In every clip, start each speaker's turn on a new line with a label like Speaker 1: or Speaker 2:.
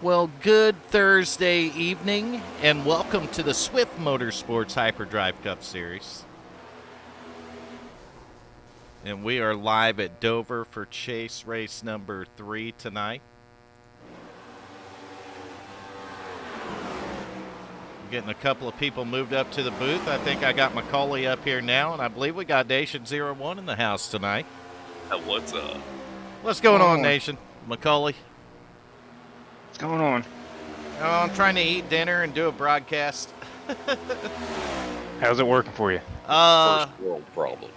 Speaker 1: Well, good Thursday evening, and welcome to the Swift Motorsports Hyperdrive Cup Series. And we are live at Dover for chase race number 3 tonight. Getting a couple of people moved up to the booth. I think I got Macaulay up here now, and I believe we got Nation 01 in the house tonight.
Speaker 2: What's up?
Speaker 1: What's going on, Nation? Macaulay?
Speaker 3: What's going on?
Speaker 1: Oh, I'm trying to eat dinner and do a broadcast.
Speaker 3: How's it working for you?
Speaker 2: First world problems.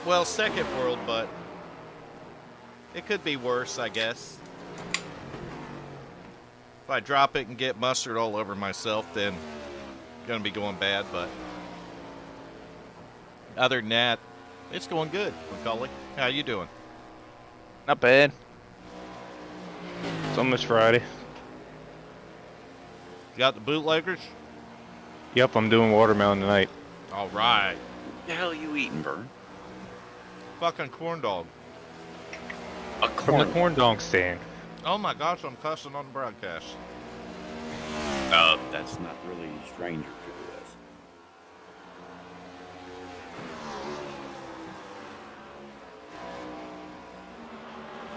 Speaker 1: Well, second world, but it could be worse, I guess. If I drop it and get mustard all over myself, then it's going to be going bad, but other than that, it's going good, Macaulay. How you doing?
Speaker 3: Not bad. It's almost Friday.
Speaker 1: You got the bootleggers?
Speaker 3: Yep, I'm doing watermelon tonight.
Speaker 1: All right.
Speaker 2: What the hell are you eating, Vern?
Speaker 1: Fucking corn dog.
Speaker 2: A
Speaker 3: From the corn dog stand.
Speaker 1: Oh my gosh, I'm cussing on the broadcast.
Speaker 2: That's not really a stranger to us.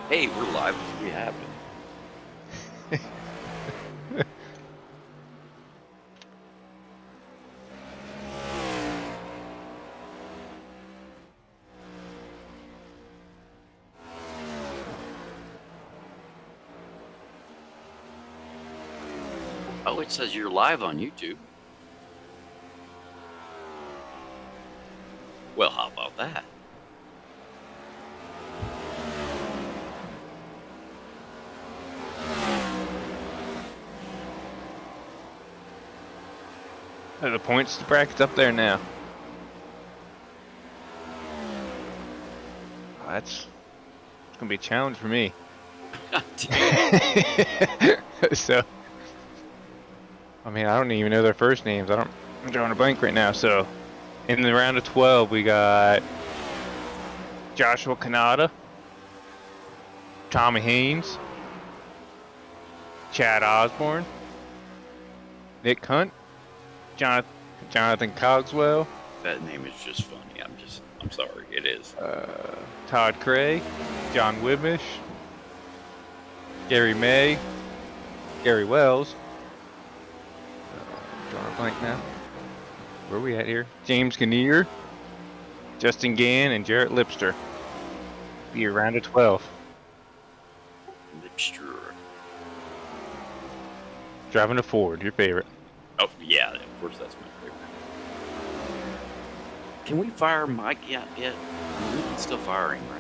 Speaker 2: Hey, we're live. We happen. Oh, it says you're live on YouTube. Well, how about that?
Speaker 3: Are the points bracket's up there now? It's gonna be a challenge for me. So, I mean, I don't even know their first names. I'm drawing a blank right now. So, in the round of 12, we got Joshua Kanata, Tommy Haynes, Chad Osborne, Nick Hunt, Jonathan Cogswell.
Speaker 2: That name is just funny. I'm sorry. It is.
Speaker 3: Todd Cray, John Wibmish, Gary May, Gary Wells. Drawing a blank now. Where are we at here? James Kinnear, Justin Gann, and Jarrett Lipster. Be a round of 12.
Speaker 2: Lipster.
Speaker 3: Driving a Ford, your favorite.
Speaker 2: Oh, yeah, of course that's my favorite. Can we fire Mike yet? We're still firing, right?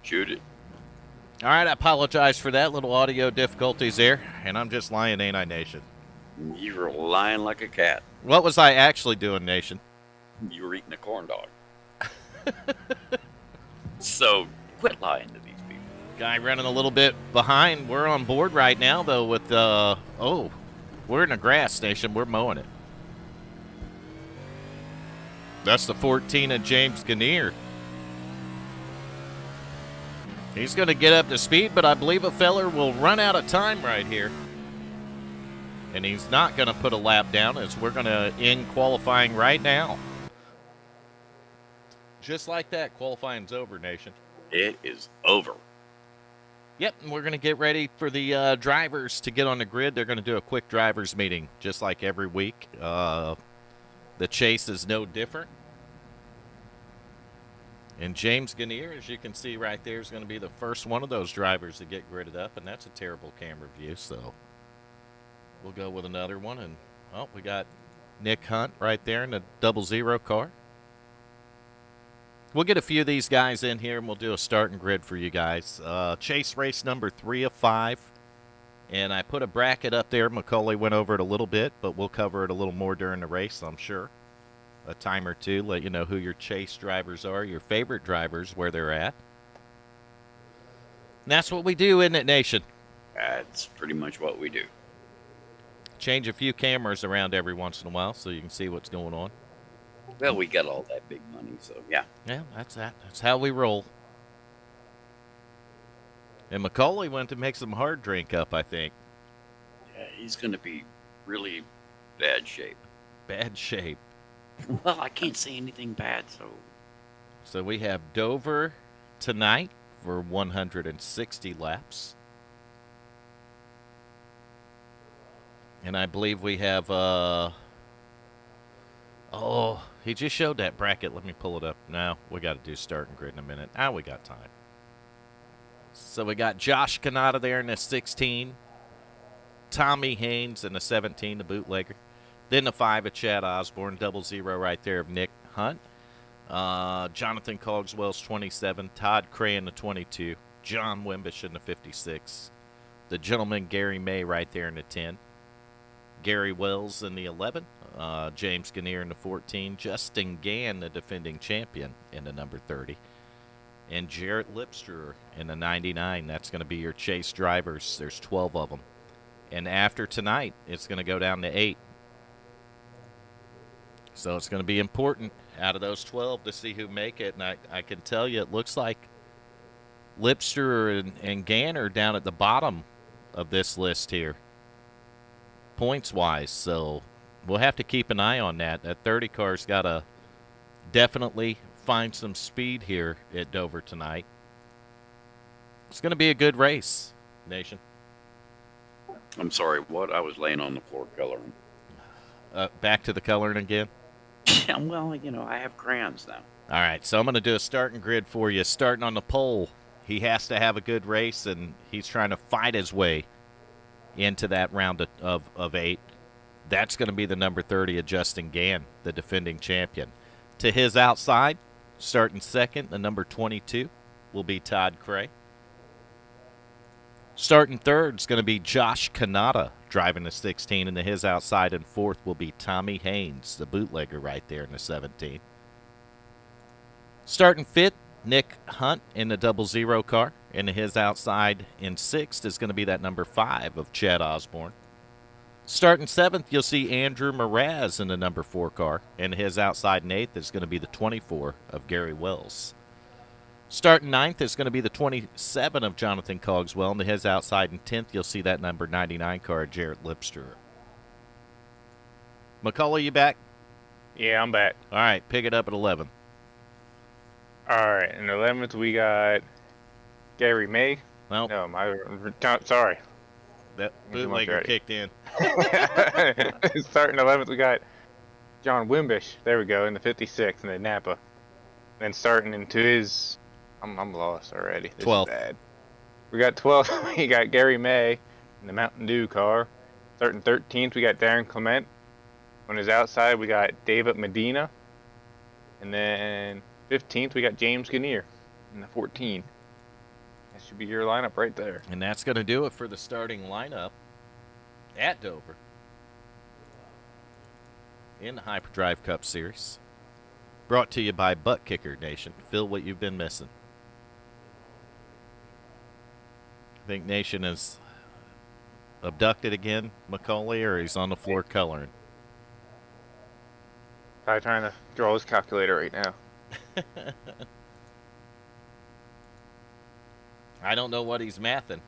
Speaker 2: Shoot it.
Speaker 1: All right, I apologize for that. Little audio difficulties there, and I'm just lying, ain't I, Nation?
Speaker 2: You were lying like a cat.
Speaker 1: What was I actually doing, Nation?
Speaker 2: You were eating a corn dog. So quit lying to these people.
Speaker 1: Guy running a little bit behind. We're on board right now, though, with, we're in the grass, Nation. We're mowing it. That's the 14 of James Gannier. He's going to get up to speed, but I believe a feller will run out of time right here. And he's not going to put a lap down, as we're going to end qualifying right now. Just like that, qualifying's over, Nation.
Speaker 2: It is over.
Speaker 1: Yep, and we're going to get ready for the drivers to get on the grid. They're going to do a quick drivers meeting, just like every week. The chase is no different. And James Gannier, as you can see right there, is going to be the first one of those drivers to get gridded up, and that's a terrible camera view, so we'll go with another one. And, oh, we got Nick Hunt right there in the 00 car. We'll get a few of these guys in here, and we'll do a starting grid for you guys. Chase race number 3 of 5, and I put a bracket up there. Macaulay went over it a little bit, but we'll cover it a little more during the race, I'm sure. A time or two, let you know who your chase drivers are, your favorite drivers, where they're at. And that's what we do, isn't it, Nation?
Speaker 2: That's pretty much what we do.
Speaker 1: Change a few cameras around every once in a while so you can see what's going on.
Speaker 2: Well, we got all that big money, so yeah.
Speaker 1: Yeah, that's that. That's how we roll. And Macaulay went to make some hard drink up, I think.
Speaker 2: Yeah, he's going to be really bad shape.
Speaker 1: Bad shape.
Speaker 2: Well, I can't say anything bad, so.
Speaker 1: So we have Dover tonight for 160 laps. And I believe we have, he just showed that bracket. Let me pull it up. No, we got to do starting grid in a minute. We got time. So we got Josh Kanata there in the 16. Tommy Haynes in the 17, the bootlegger. Then the 5 of Chad Osborne, 00 right there of Nick Hunt. Jonathan Cogswell's 27, Todd Cray in the 22, John Wimbish in the 56. The gentleman Gary May right there in the 10. Gary Wells in the 11. James Gannier in the 14. Justin Gann, the defending champion, in the number 30. And Jarrett Lipster in the 99. That's going to be your chase drivers. There's 12 of them. And after tonight, it's going to go down to 8. So it's going to be important out of those 12 to see who make it. And I can tell you, it looks like Lipster and Gann are down at the bottom of this list here, points-wise. So we'll have to keep an eye on that. That 30 car's got to definitely find some speed here at Dover tonight. It's going to be a good race, Nation.
Speaker 2: I'm sorry, what? I was laying on the floor coloring.
Speaker 1: Back to the coloring again?
Speaker 2: Yeah, well, I have crayons now.
Speaker 1: All right, so I'm going to do a starting grid for you. Starting on the pole, he has to have a good race, and he's trying to fight his way into that round of 8. That's going to be the number 30 of Justin Gann, the defending champion. To his outside, starting second, the number 22 will be Todd Cray. Starting third is going to be Josh Kanata, driving the 16, and to his outside and fourth will be Tommy Haynes, the bootlegger right there in the 17. Starting fifth, Nick Hunt in the 00 car, and to his outside in sixth is going to be that number 5 of Chad Osborne. Starting seventh, you'll see Andrew Mraz in the number 4 car, and to his outside in eighth is going to be the 24 of Gary Wells. Starting ninth is going to be the 27 of Jonathan Cogswell, and to his outside in 10th, you'll see that number 99 car, Jarrett Lipster. Macaulay, you back?
Speaker 3: Yeah, I'm back.
Speaker 1: All right, pick it up at 11.
Speaker 3: All right, in 11th we got Gary May.
Speaker 1: Well,
Speaker 3: No, sorry.
Speaker 1: that bootlegger kicked in.
Speaker 3: Starting 11th we got John Wimbish. There we go, in the 56 in the Napa. Then starting into his, I'm lost already. This
Speaker 1: 12th.
Speaker 3: Is bad. We got 12th. We got Gary May in the Mountain Dew car. Starting 13th, we got Darren Clement. On his outside, we got David Medina. And then 15th, we got James Gannier in the 14. That should be your lineup right there.
Speaker 1: And that's going to do it for the starting lineup at Dover in the Hyperdrive Cup Series. Brought to you by Butt Kicker Nation. Fill what you've been missing. I think Nation is abducted again, Macaulay, or he's on the floor coloring.
Speaker 3: I'm trying to draw his calculator right now.
Speaker 1: I don't know what he's mathing.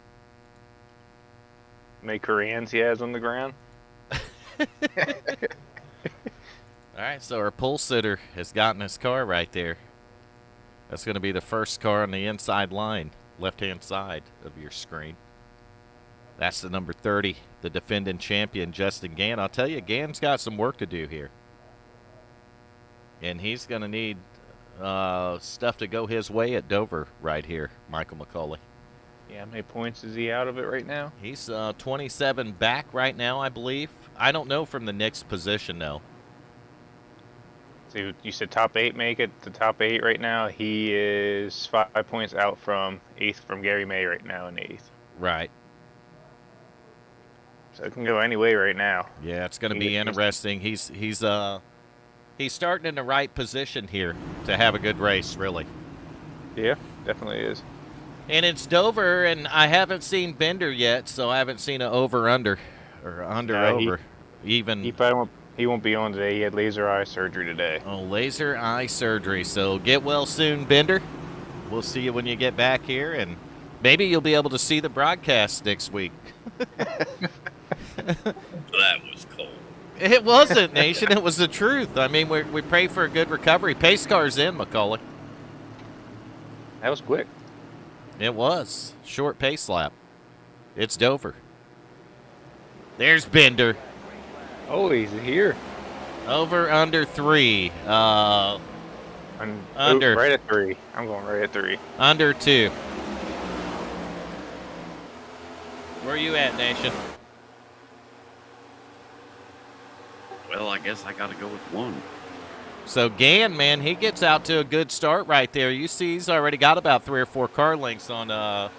Speaker 3: How many Koreans he has on the ground?
Speaker 1: All right, so our pole sitter has gotten his car right there. That's going to be the first car on the inside line, left-hand side of your screen. That's the number 30, the defending champion, Justin Gann. I'll tell you, Gann's got some work to do here. And he's going to need stuff to go his way at Dover right here, Michael McCauley.
Speaker 3: Yeah, how many points is he out of it right now?
Speaker 1: He's 27 back right now, I believe. I don't know from the next position, though.
Speaker 3: So you said top 8 make it. The top 8 right now, he is 5 points out from 8th from Gary May right now in 8th.
Speaker 1: Right.
Speaker 3: So it can go any way right now.
Speaker 1: Yeah, it's going to be interesting. He's starting in the right position here to have a good race, really.
Speaker 3: Yeah, definitely is.
Speaker 1: And it's Dover, and I haven't seen Bender yet, so I haven't seen an over-under or under-over.
Speaker 3: He won't be on today. He had laser eye surgery today.
Speaker 1: Oh, laser eye surgery. So get well soon, Bender. We'll see you when you get back here, and maybe you'll be able to see the broadcast next week.
Speaker 2: That was cold.
Speaker 1: It wasn't, Nation. It was the truth. I mean, we pray for a good recovery. Pace car's in, Macaulay.
Speaker 3: That was quick.
Speaker 1: It was. Short pace lap. It's Dover. There's Bender.
Speaker 3: Oh, he's here.
Speaker 1: Over, under 3. Under.
Speaker 3: Right at 3. I'm going right at 3.
Speaker 1: Under 2. Where are you at, Nation?
Speaker 2: Well, I guess I got to go with 1.
Speaker 1: So Gann, man, he gets out to a good start right there. You see he's already got about 3 or 4 car lengths on,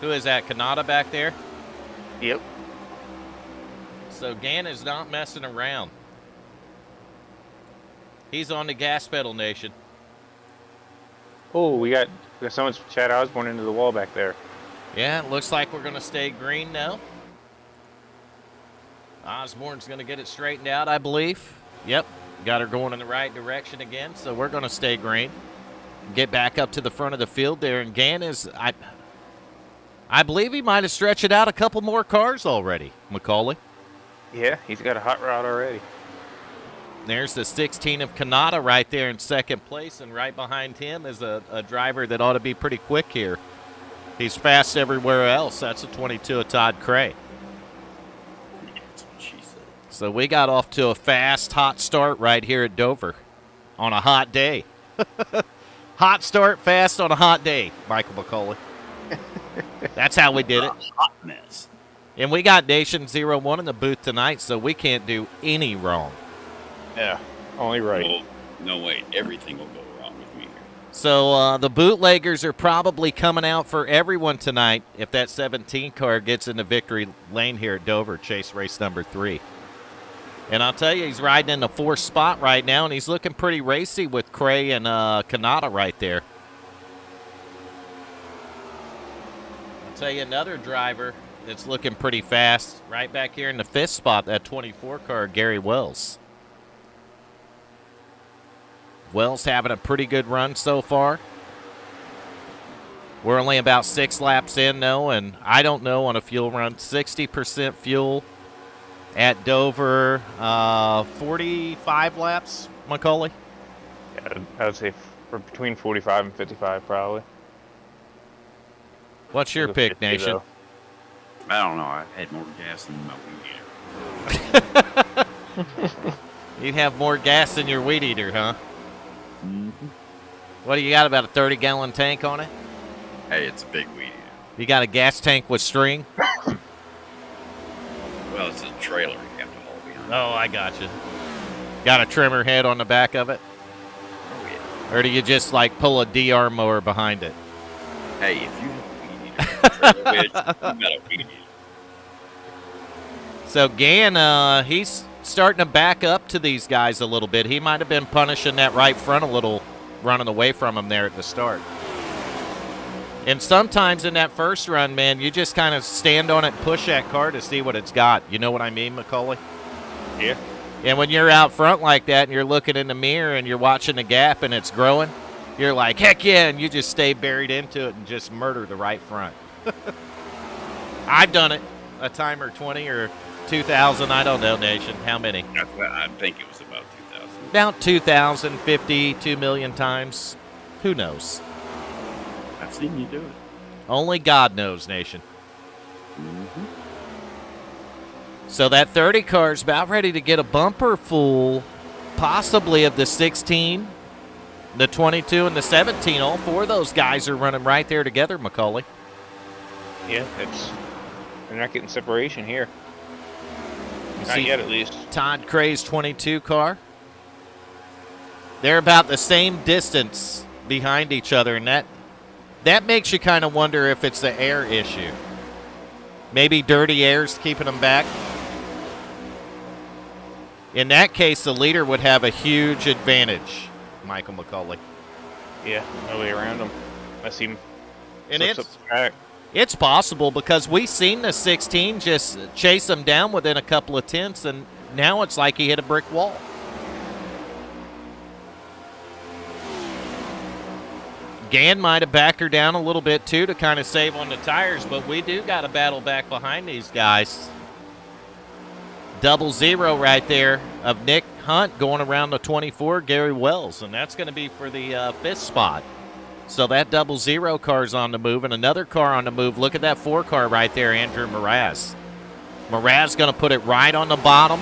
Speaker 1: who is that, Kanata back there?
Speaker 3: Yep.
Speaker 1: So Gann is not messing around. He's on the gas pedal, Nation.
Speaker 3: Oh, we got someone's Chad Osborne into the wall back there.
Speaker 1: Yeah, it looks like we're going to stay green now. Osborne's going to get it straightened out, I believe. Yep, got her going in the right direction again, so we're going to stay green. Get back up to the front of the field there, and Gann is, I believe he might have stretched it out a couple more cars already, Macaulay.
Speaker 3: Yeah, he's got a hot rod already.
Speaker 1: There's the 16 of Kanata right there in second place, and right behind him is a driver that ought to be pretty quick here. He's fast everywhere else. That's a 22 of Todd Cray.
Speaker 2: That's what she said.
Speaker 1: So we got off to a fast, hot start right here at Dover on a hot day. Hot start, fast on a hot day, Michael McCauley. That's how we did it.
Speaker 2: Hot mess.
Speaker 1: And we got Nation 01 in the booth tonight, so we can't do any wrong.
Speaker 3: Yeah, only right.
Speaker 2: Well, no, wait. Everything will go wrong with me here.
Speaker 1: So the bootleggers are probably coming out for everyone tonight if that 17 car gets in the victory lane here at Dover, chase race number 3. And I'll tell you, he's riding in the 4th spot right now, and he's looking pretty racy with Cray and Kanata right there. I'll tell you another driver that's looking pretty fast right back here in the 5th spot, that 24 car, Gary Wells. Wells having a pretty good run so far. We're only about 6 laps in, though, and I don't know on a fuel run. 60% fuel at Dover. 45 laps, Macaulay?
Speaker 3: Yeah, I would say between 45 and 55 probably.
Speaker 1: What's your pick,
Speaker 3: 50,
Speaker 1: Nation?
Speaker 3: though.
Speaker 2: I don't know. I had more gas than my weed eater.
Speaker 1: You have more gas than your weed eater, huh?
Speaker 2: Mm-hmm.
Speaker 1: What do you got, about a 30-gallon tank on it?
Speaker 2: Hey, it's a big weed eater.
Speaker 1: You got a gas tank with string?
Speaker 2: Well, it's a trailer you have to haul behind.
Speaker 1: Oh, I got you. Got a trimmer head on the back of it?
Speaker 2: Oh, yeah.
Speaker 1: Or do you just, like, pull a DR mower behind it?
Speaker 2: Hey, if you have a weed
Speaker 1: So Gann, he's starting to back up to these guys a little bit. He might have been punishing that right front a little, running away from him there at the start. And sometimes in that first run, man, you just kind of stand on it and push that car to see what it's got. You know what I mean, Macaulay?
Speaker 3: Yeah.
Speaker 1: And when you're out front like that and you're looking in the mirror and you're watching the gap and it's growing, you're like, heck yeah, and you just stay buried into it and just murder the right front. I've done it. A time or 20 or 2,000, I don't know, Nation. How many?
Speaker 2: I think it was about 2,000.
Speaker 1: About 2,000, 50, 2 million times. Who knows?
Speaker 2: I've seen you do it.
Speaker 1: Only God knows, Nation.
Speaker 2: Mm-hmm.
Speaker 1: So that 30 car is about ready to get a bumper full, possibly of the 16, the 22, and the 17. All four of those guys are running right there together, Macaulay.
Speaker 3: Yeah, they're not getting separation here.
Speaker 1: You
Speaker 3: Not
Speaker 1: see
Speaker 3: yet, at least.
Speaker 1: Todd Cray's 22 car. They're about the same distance behind each other, and that makes you kind of wonder if it's the air issue. Maybe dirty air's keeping them back. In that case, the leader would have a huge advantage, Michael McCauley.
Speaker 3: Yeah, no way around him. Unless he
Speaker 1: And
Speaker 3: slips up the track.
Speaker 1: it's possible because we seen the 16 just chase him down within a couple of tenths, and now it's like he hit a brick wall. Gann might have backed her down a little bit, too, to kind of save on the tires, but we do got a battle back behind these guys. 0-0 right there of Nick Hunt going around the 24, Gary Wells, and that's going to be for the fifth spot. So that 0-0 car's on the move, and another car on the move. Look at that 4 car right there, Andrew Mraz. Mraz going to put it right on the bottom,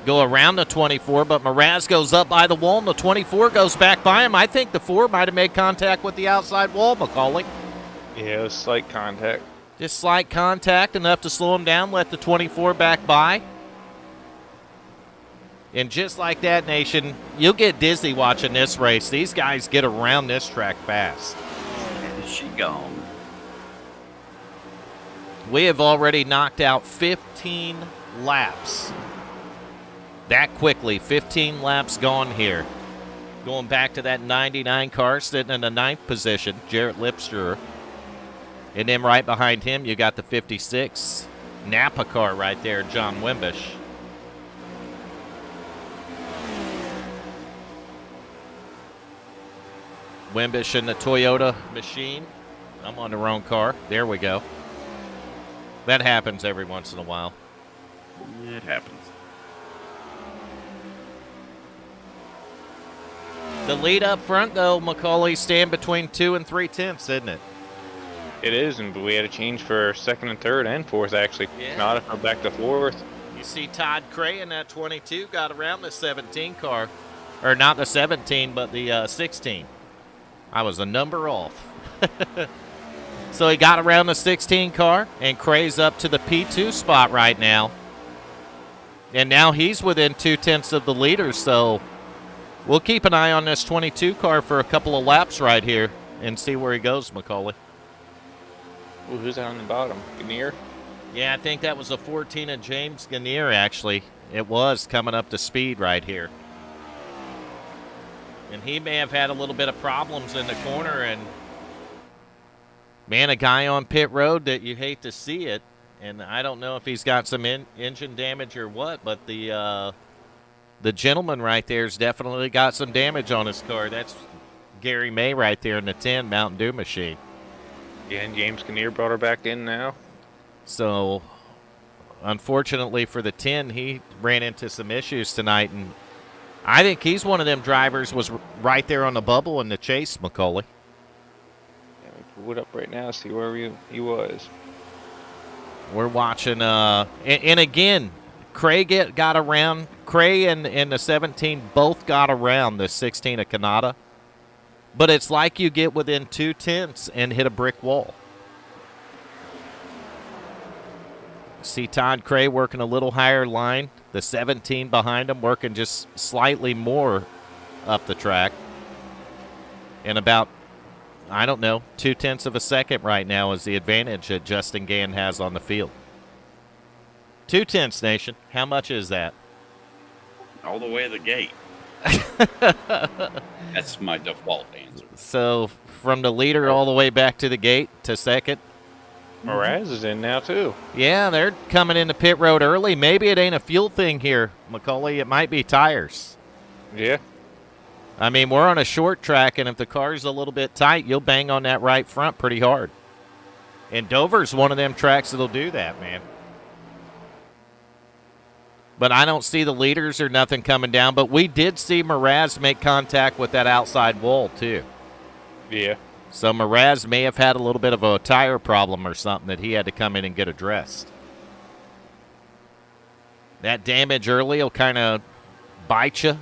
Speaker 1: go around the 24, but Mraz goes up by the wall, and the 24 goes back by him. I think the 4 might have made contact with the outside wall, Macaulay.
Speaker 3: Yeah, it was slight contact.
Speaker 1: Just slight contact, enough to slow him down, let the 24 back by. And just like that, Nation, you'll get dizzy watching this race. These guys get around this track fast.
Speaker 2: She gone.
Speaker 1: We have already knocked out 15 laps. That quickly, 15 laps gone here. Going back to that 99 car sitting in the 9th position, Jarrett Lipster. And then right behind him, you got the 56 Napa car right there, John Wimbish. Wimbish in the Toyota machine. I'm on the wrong car. There we go. That happens every once in a while.
Speaker 2: It happens.
Speaker 1: The lead up front, though, Macaulay, stand between 2 and 3 tenths, isn't it?
Speaker 3: It is, and we had a change for 2nd and 3rd and 4th, actually.
Speaker 1: Yeah.
Speaker 3: Not fell back to 4th.
Speaker 1: You see Todd Cray in that 22 got around the 17 car. Or not the 17, but the 16. I was a number off. So he got around the 16 car, and Cray's up to the P2 spot right now. And now he's within 2 tenths of the leader, so we'll keep an eye on this 22 car for a couple of laps right here and see where he goes, Macaulay.
Speaker 3: Ooh, who's that on the bottom? Kinnear?
Speaker 1: Yeah, I think that was a 14 of James Gannier, actually. It was coming up to speed right here. And he may have had a little bit of problems in the corner. And, man, a guy on pit road that you hate to see it. And I don't know if he's got some engine damage or what, but the gentleman right there's definitely got some damage on his car. That's Gary May right there in the 10 Mountain Dew machine.
Speaker 3: Yeah, and James Kinnear brought her back in now.
Speaker 1: So, unfortunately for the 10, he ran into some issues tonight, and I think he's one of them drivers was right there on the bubble in the chase, Macaulay.
Speaker 3: Yeah, we pull it up right now, see where he was.
Speaker 1: We're watching, and again, Cray got around. Cray and the 17 both got around the 16 of Canada. But it's like you get within 2 tenths and hit a brick wall. See Todd Cray working a little higher line. The 17 behind him working just slightly more up the track. And about I don't know, 0.2 of a second right now is the advantage that Justin Gann has on the field. 0.2, Nation. How much is that?
Speaker 2: All the way to the gate. That's my default answer.
Speaker 1: So from the leader all the way back to the gate to second.
Speaker 3: Mraz is in now, too.
Speaker 1: Yeah, they're coming into pit road early. Maybe it ain't a fuel thing here, Macaulay. It might be tires.
Speaker 3: Yeah.
Speaker 1: I mean, we're on a short track, and if the car's a little bit tight, you'll bang on that right front pretty hard. And Dover's one of them tracks that'll do that, man. But I don't see the leaders or nothing coming down. But we did see Mraz make contact with that outside wall, too.
Speaker 3: Yeah.
Speaker 1: So Mraz may have had a little bit of a tire problem or something that he had to come in and get addressed. That damage early will kind of bite you,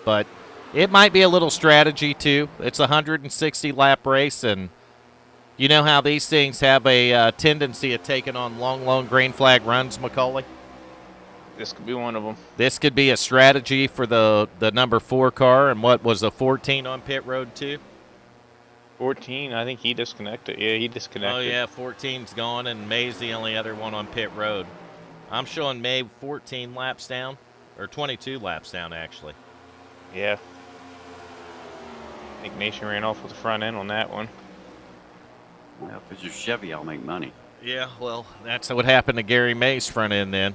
Speaker 1: but it might be a little strategy, too. It's a 160-lap race, and you know how these things have a tendency of taking on long green flag runs, Macaulay?
Speaker 3: This could be one of them.
Speaker 1: This could be a strategy for the number 4 car, and what was a 14 on pit road, too?
Speaker 3: 14, I think he disconnected. Yeah, he disconnected.
Speaker 1: Oh, yeah, 14's gone, and May's the only other one on pit road. I'm showing May 14 laps down, or 22 laps down, actually.
Speaker 3: Yeah. I think Nation ran off with the front end on that one.
Speaker 2: Well, if it's your Chevy, I'll make money.
Speaker 1: Yeah, well, that's what happened to Gary May's front end then.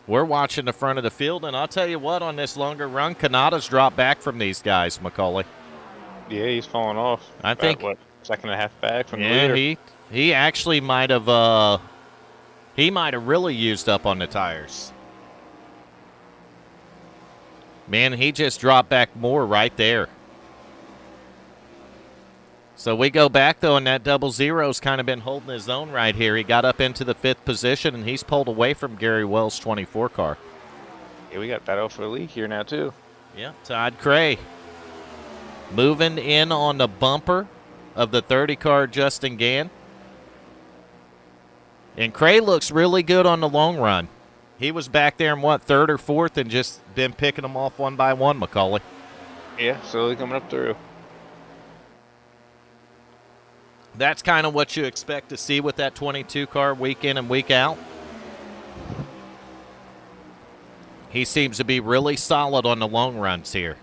Speaker 1: We're watching the front of the field, and I'll tell you what, on this longer run, Kanada's dropped back from these guys, Macaulay.
Speaker 3: Yeah, he's falling off.
Speaker 1: I think
Speaker 3: second and a half back from the leader.
Speaker 1: Yeah, he actually might have really used up on the tires. Man, he just dropped back more right there. So we go back, though, and that 00's kind of been holding his own right here. He got up into the 5th position, and he's pulled away from Gary Wells' 24 car.
Speaker 3: Yeah, we got battle for the league here now, too.
Speaker 1: Yeah, Todd Cray moving in on the bumper of the 30 car Justin Gann. And Cray looks really good on the long run. He was back there in, 3rd or 4th, and just been picking them off one by one, Macaulay.
Speaker 3: Yeah, slowly coming up through.
Speaker 1: That's kind of what you expect to see with that 22 car week in and week out. He seems to be really solid on the long runs here.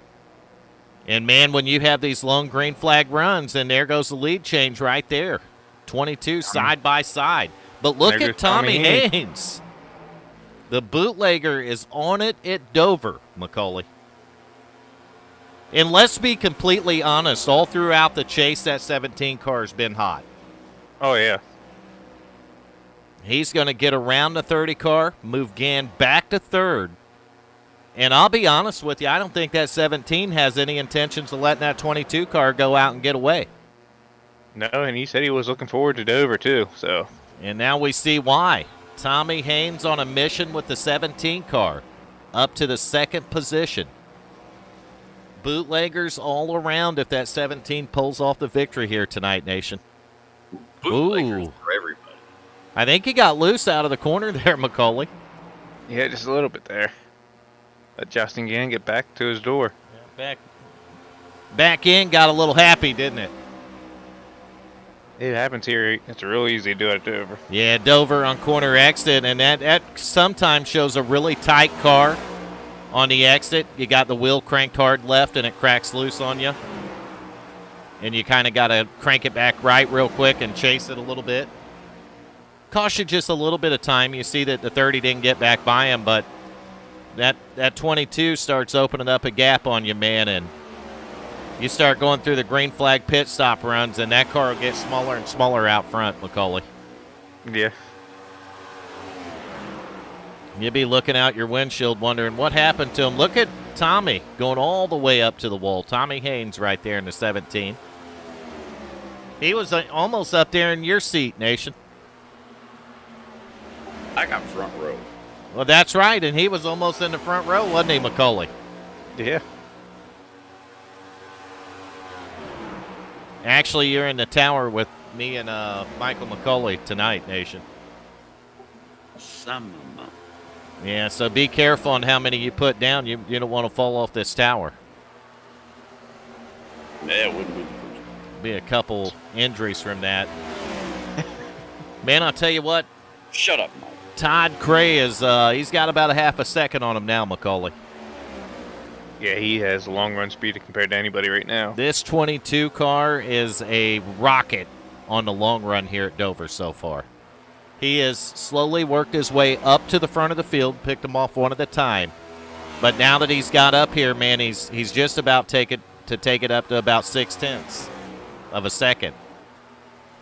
Speaker 1: And, man, when you have these long green flag runs, and there goes the lead change right there. 22 side by side. But look at Tommy Haynes. The bootlegger is on it at Dover, Macaulay. And let's be completely honest, all throughout the chase, that 17 car has been hot.
Speaker 3: Oh, yeah.
Speaker 1: He's going to get around the 30 car, move Gann back to 3rd. And I'll be honest with you, I don't think that 17 has any intentions of letting that 22 car go out and get away.
Speaker 3: No, and he said he was looking forward to Dover, too. So.
Speaker 1: And now we see why. Tommy Haynes on a mission with the 17 car, up to the 2nd position. Bootleggers all around if that 17 pulls off the victory here tonight, Nation.
Speaker 2: Bootleggers for everybody.
Speaker 1: I think he got loose out of the corner there, Macaulay.
Speaker 3: Yeah, just a little bit there. Let Justin Gann get back to his door.
Speaker 1: Yeah, back in, got a little happy, didn't it?
Speaker 3: It happens here. It's real easy to do it at Dover.
Speaker 1: Yeah, Dover on corner exit, and that sometimes shows a really tight car on the exit. You got the wheel cranked hard left, and it cracks loose on you. And you kind of got to crank it back right real quick and chase it a little bit. Cost you just a little bit of time. You see that the 30 didn't get back by him, but that 22 starts opening up a gap on you, man, and you start going through the green flag pit stop runs, and that car will get smaller and smaller out front, Macaulay.
Speaker 3: Yeah.
Speaker 1: You'll be looking out your windshield wondering what happened to him. Look at Tommy going all the way up to the wall. Tommy Haynes right there in the 17. He was almost up there in your seat, Nation.
Speaker 2: I got front row.
Speaker 1: Well, that's right, and he was almost in the front row, wasn't he, Macaulay?
Speaker 3: Yeah.
Speaker 1: Actually, you're in the tower with me and Michael McCauley tonight, Nation.
Speaker 2: Some.
Speaker 1: Yeah, so be careful on how many you put down. You don't want to fall off this tower.
Speaker 2: Yeah, it wouldn't be the first.
Speaker 1: be a couple injuries from that. Man, I'll tell you what.
Speaker 2: Shut up, Mike.
Speaker 1: Todd Cray is he's got about a half a second on him now, Macaulay.
Speaker 3: Yeah, he has long run speed compared to anybody right now.
Speaker 1: This 22 car is a rocket on the long run here at Dover so far. He has slowly worked his way up to the front of the field, picked them off one at a time. But now that he's got up here, man, he's just about take it up to about 0.6 of a second,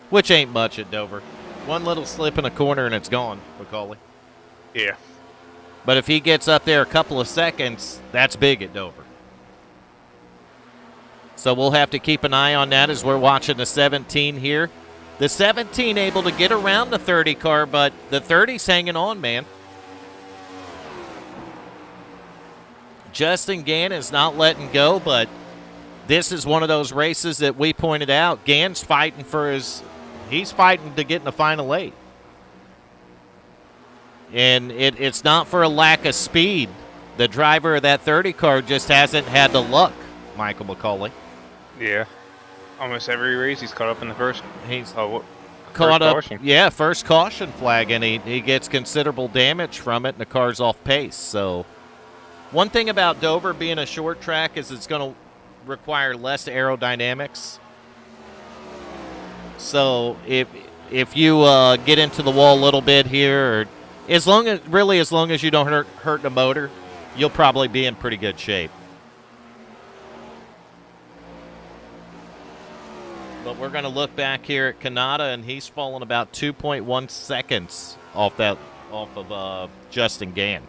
Speaker 1: which ain't much at Dover. One little slip in a corner and it's gone, Macaulay.
Speaker 3: Yeah.
Speaker 1: But if he gets up there a couple of seconds, that's big at Dover. So we'll have to keep an eye on that as we're watching the 17 here. The 17 able to get around the 30 car, but the 30's hanging on, man. Justin Gann is not letting go, but this is one of those races that we pointed out. Gann's fighting he's fighting to get in the final 8. And it's not for a lack of speed. The driver of that 30 car just hasn't had the luck, Michael McCauley.
Speaker 3: Yeah. Almost every race he's caught up in the first.
Speaker 1: He's
Speaker 3: caught
Speaker 1: up.
Speaker 3: Caution.
Speaker 1: Yeah, first caution flag, and he gets considerable damage from it, and the car's off pace. So one thing about Dover being a short track is it's going to require less aerodynamics. So if you get into the wall a little bit here, or as long as you don't hurt the motor, you'll probably be in pretty good shape. But we're going to look back here at Kanata, and he's fallen about 2.1 seconds off of Justin Gann.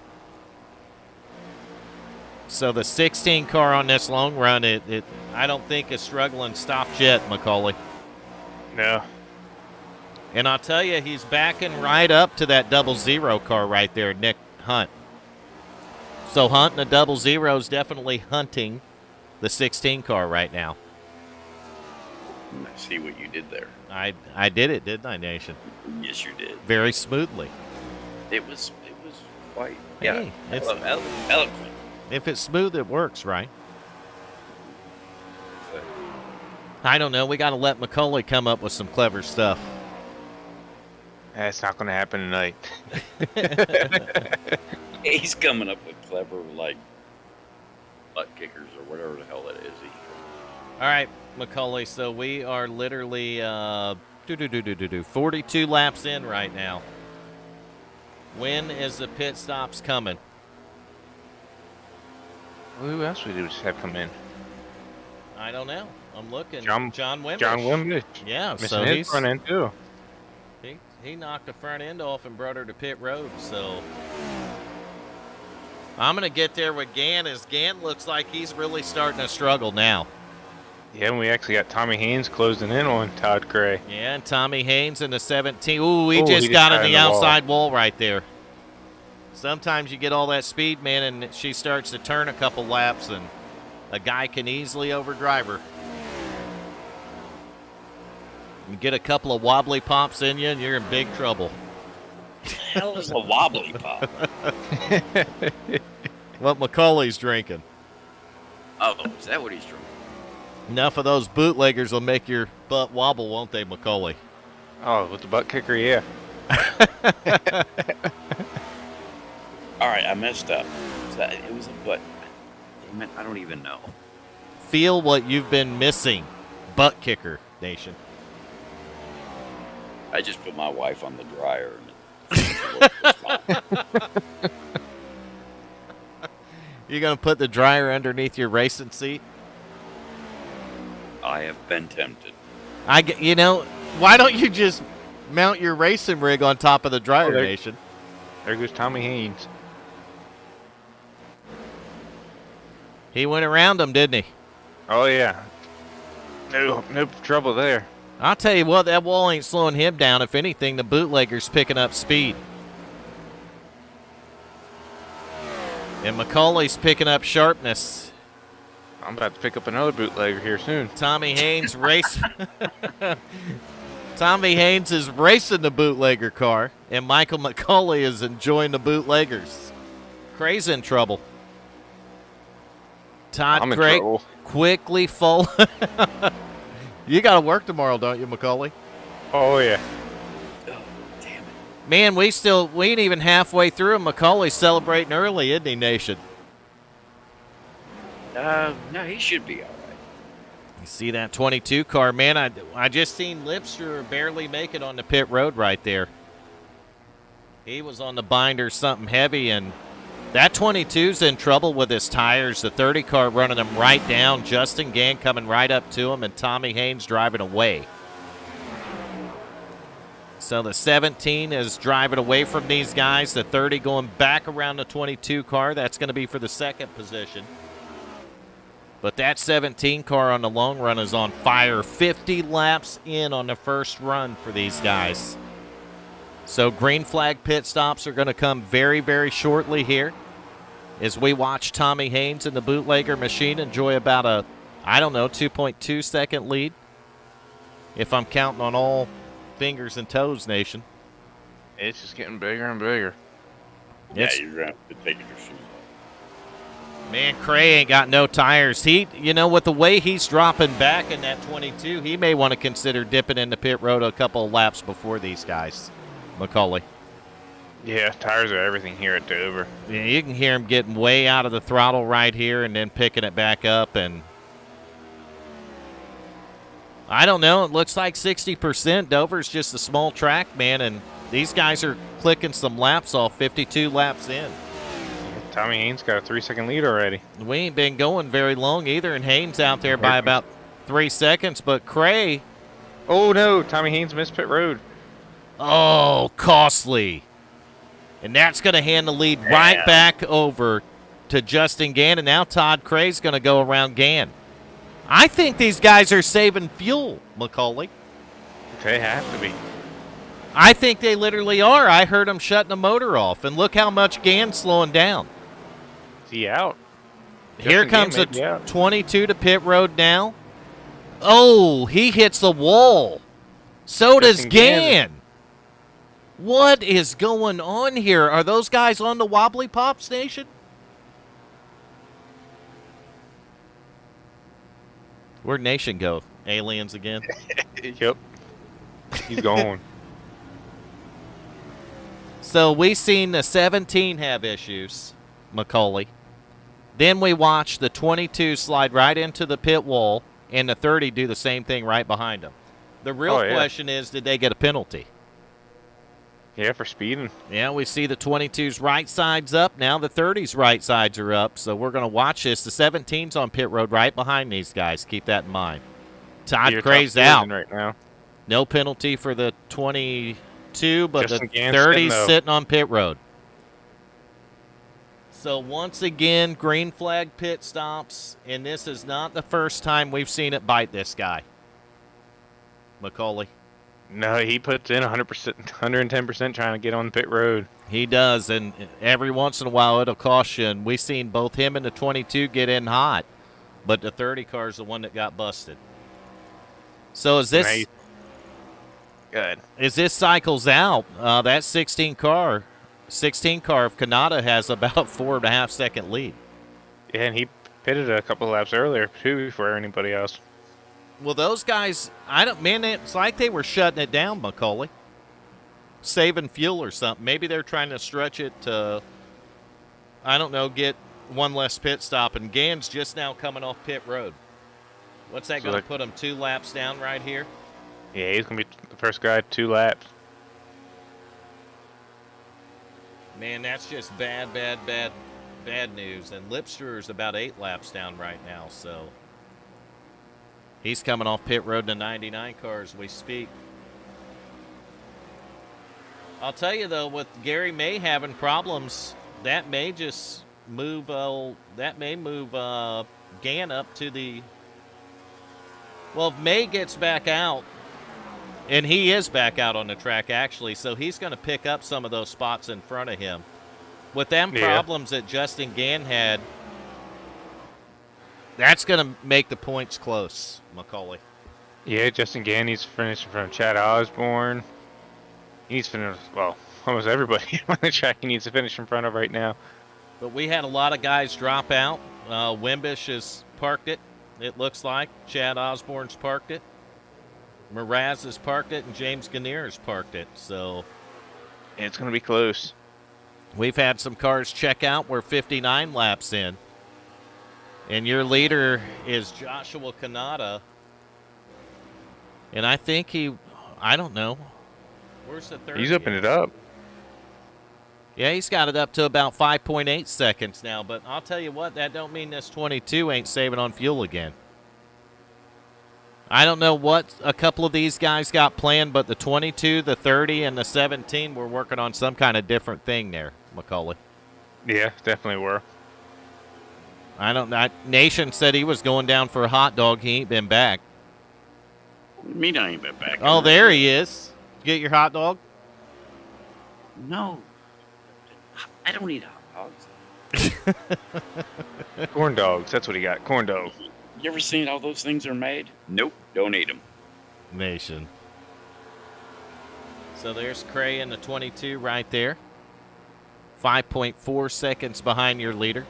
Speaker 1: So the 16 car on this long run, I don't think is struggling stopped yet, Macaulay.
Speaker 3: No.
Speaker 1: And I'll tell you, he's backing right up to that 00 car right there, Nick Hunt. So Hunt and the 00 is definitely hunting the 16 car right now.
Speaker 2: I see what you did there.
Speaker 1: I did it, didn't I, Nation?
Speaker 2: Yes, you did.
Speaker 1: Very smoothly.
Speaker 2: It was quite
Speaker 1: Hey, it's-
Speaker 2: eloquent.
Speaker 1: If it's smooth, it works, right? I don't know. We got to let Macaulay come up with some clever stuff.
Speaker 3: That's not going to happen tonight.
Speaker 2: He's coming up with clever, like, butt kickers or whatever the hell that is.
Speaker 1: All right, Macaulay, so we are literally 42 laps in right now. When is the pit stops coming?
Speaker 3: Who else would we just have come in?
Speaker 1: I don't know. I'm looking.
Speaker 3: John
Speaker 1: Wimbish.
Speaker 3: John Wimbish.
Speaker 1: Yeah,
Speaker 3: Missing
Speaker 1: so
Speaker 3: his front end too.
Speaker 1: he knocked the front end off and brought her to pit road, so I'm going to get there with Gann, as Gann looks like he's really starting to struggle now.
Speaker 3: Yeah, and we actually got Tommy Haynes closing in on Todd Gray.
Speaker 1: Yeah, and Tommy Haynes in the 17. Ooh, he
Speaker 3: Ooh,
Speaker 1: just
Speaker 3: he
Speaker 1: got
Speaker 3: just
Speaker 1: in the
Speaker 3: got in the wall.
Speaker 1: outside wall right there. Sometimes you get all that speed, man, and she starts to turn a couple laps, and a guy can easily overdrive her. You get a couple of wobbly pops in you, and you're in big trouble.
Speaker 2: The hell is a wobbly pop?
Speaker 1: What Macaulay's drinking.
Speaker 2: Oh, is that what he's drinking?
Speaker 1: Enough of those bootleggers will make your butt wobble, won't they, Macaulay?
Speaker 3: Oh, with the butt kicker, yeah.
Speaker 2: All right, I messed up. It was a butt. Damn it, I don't even know.
Speaker 1: Feel what you've been missing, butt kicker, Nation.
Speaker 2: I just put my wife on the dryer. And it was fine.
Speaker 1: You're going to put the dryer underneath your racing seat?
Speaker 2: I have been tempted.
Speaker 1: Why don't you just mount your racing rig on top of the dryer,
Speaker 3: there-
Speaker 1: Nation?
Speaker 3: There goes Tommy Haynes.
Speaker 1: He went around him, didn't he?
Speaker 3: Oh, yeah. No trouble there.
Speaker 1: I'll tell you what, that wall ain't slowing him down. If anything, the bootlegger's picking up speed. And Macaulay's picking up sharpness.
Speaker 3: I'm about to pick up another bootlegger here soon.
Speaker 1: Tommy Haynes Tommy Haynes is racing the bootlegger car, and Michael McCauley is enjoying the bootleggers. Cray's in trouble.
Speaker 3: I'm in
Speaker 1: Todd Craig
Speaker 3: trouble.
Speaker 1: quickly You got to work tomorrow, don't you, Macaulay?
Speaker 3: Oh, yeah.
Speaker 2: Oh, damn it.
Speaker 1: Man, we ain't even halfway through, and Macaulay's celebrating early, isn't he, Nation?
Speaker 2: No, he should be all right.
Speaker 1: You see that 22 car, man? I just seen Lipster barely make it on the pit road right there. He was on the binder something heavy, and that 22's in trouble with his tires. The 30 car running him right down. Justin Gann coming right up to him, and Tommy Haynes driving away. So the 17 is driving away from these guys. The 30 going back around the 22 car. That's going to be for the second position. But that 17 car on the long run is on fire. 50 laps in on the first run for these guys. So green flag pit stops are going to come very, very shortly here as we watch Tommy Haynes and the bootlegger machine enjoy about a, 2.2 second lead. If I'm counting on all fingers and toes, Nation.
Speaker 3: It's just getting bigger and bigger.
Speaker 2: Yeah,
Speaker 1: It's-
Speaker 2: you're going to have to take your shoes off.
Speaker 1: Man, Cray ain't got no tires. With the way he's dropping back in that 22, he may want to consider dipping in the pit road a couple of laps before these guys. Macaulay.
Speaker 3: Yeah, tires are everything here at Dover.
Speaker 1: Yeah, you can hear him getting way out of the throttle right here and then picking it back up. And I don't know. It looks like 60%. Dover's just a small track, man, and these guys are clicking some laps off 52 laps in.
Speaker 3: Tommy Haynes got a 3-second lead already.
Speaker 1: We ain't been going very long either, and Haynes out there by about 3 seconds. But Cray,
Speaker 3: Oh, no. Tommy Haynes missed pit road.
Speaker 1: oh, costly. And that's going to hand the lead right back over to Justin Gann. And now Todd Cray's going to go around Gann. I think these guys are saving fuel, Macaulay.
Speaker 3: They have to be.
Speaker 1: I think they literally are. I heard them shutting the motor off. And look how much Gann's slowing down.
Speaker 3: Is he out?
Speaker 1: Here
Speaker 3: Justin
Speaker 1: comes
Speaker 3: Gann
Speaker 1: a
Speaker 3: may be out.
Speaker 1: 22 to pit road now. Oh, he hits the wall. So does
Speaker 3: Justin Gann.
Speaker 1: Gann. What is going on here? Are those guys on the Wobbly Pop station? Where'd Nation go? Aliens again?
Speaker 3: Yep. He's gone.
Speaker 1: So we seen the 17 have issues, Macaulay. Then we watched the 22 slide right into the pit wall and the 30 do the same thing right behind them. The real question is, did they get a penalty?
Speaker 3: Yeah, for speeding.
Speaker 1: Yeah, we see the 22's right side's up. Now the 30's right sides are up. So we're going to watch this. The 17's on pit road right behind these guys. Keep that in mind. Todd Cray's out.
Speaker 3: Right now.
Speaker 1: No penalty for the 22, but
Speaker 3: Justin
Speaker 1: the
Speaker 3: Gann's
Speaker 1: 30's
Speaker 3: sitting, though.
Speaker 1: sitting on pit road. So once again, green flag pit stops, and this is not the first time we've seen it bite this guy. Macaulay.
Speaker 3: No, he puts in 100%, 110% trying to get on the pit road.
Speaker 1: He does, and every once in a while it'll cost you. And we've seen both him and the 22 get in hot, but the 30 car is the one that got busted. So is this
Speaker 3: Nice. Good.
Speaker 1: as this cycles out, that 16 car of Kanata has about 4.5 second lead.
Speaker 3: Yeah, and he pitted a couple of laps earlier, too, before anybody else.
Speaker 1: Well, those guys, it's like they were shutting it down, Macaulay. Saving fuel or something. Maybe they're trying to stretch it to, get one less pit stop. And Gann's just now coming off pit road. What's that going to put him 2 laps down right here?
Speaker 3: Yeah, he's going to be the first guy 2 laps.
Speaker 1: Man, that's just bad news. And Lipster's about 8 laps down right now, so he's coming off pit road in the 99 car as we speak. I'll tell you, though, with Gary May having problems, that may just move Gann up to the... Well, if May gets back out, and he is back out on the track, actually, so he's going to pick up some of those spots in front of him. With them problems that Justin Gann had, that's going to make the points close, Macaulay.
Speaker 3: Yeah, Justin Gann needs to finish in front of Chad Osborne. He needs to finish, well, almost everybody on the track he needs to finish in front of right now.
Speaker 1: But we had a lot of guys drop out. Wimbish has parked it looks like. Chad Osborne's parked it. Mraz has parked it, and James Gannier has parked it. So
Speaker 3: And it's going to be close.
Speaker 1: we've had some cars check out. We're 59 laps in. And your leader is Joshua Kanata. And I think I don't know. Where's the third?
Speaker 3: He's opened it up.
Speaker 1: Yeah, he's got it up to about 5.8 seconds now. But I'll tell you what, that don't mean this 22 ain't saving on fuel again. I don't know what a couple of these guys got planned, but the 22, the 30, and the 17 were working on some kind of different thing there, Macaulay.
Speaker 3: Yeah, definitely were.
Speaker 1: I don't know. Nation said he was going down for a hot dog. He ain't been back.
Speaker 2: Me, I ain't been back.
Speaker 1: Oh, there he is. Get your hot dog?
Speaker 2: No. I don't eat hot dogs.
Speaker 3: Corn dogs. That's what he got. Corn dogs.
Speaker 2: You ever seen how those things are made? Nope. Don't eat them.
Speaker 1: Nation. So there's Cray in the 22 right there. 5.4 seconds behind your leader.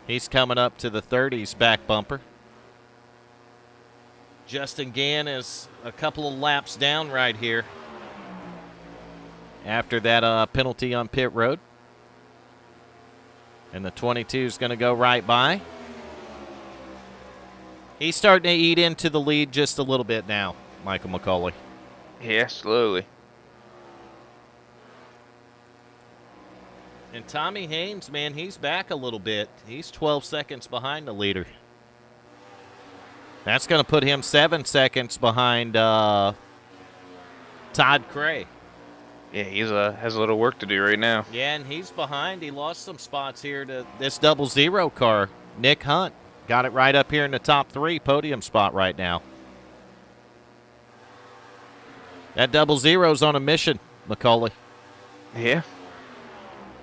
Speaker 1: He's coming up to the 30s back bumper. Justin Gann is a couple of laps down right here after that penalty on pit road. And the 22 is going to go right by. He's starting to eat into the lead just a little bit now, Michael McCauley.
Speaker 3: Yeah, slowly.
Speaker 1: And Tommy Haynes, man, he's back a little bit. He's 12 seconds behind the leader. That's going to put him 7 seconds behind Todd Cray.
Speaker 3: Yeah, he's has a little work to do right now.
Speaker 1: Yeah, and he's behind. He lost some spots here to this 00 car. Nick Hunt got it right up here in the top 3 podium spot right now. That 00's on a mission, McCauley.
Speaker 3: Yeah.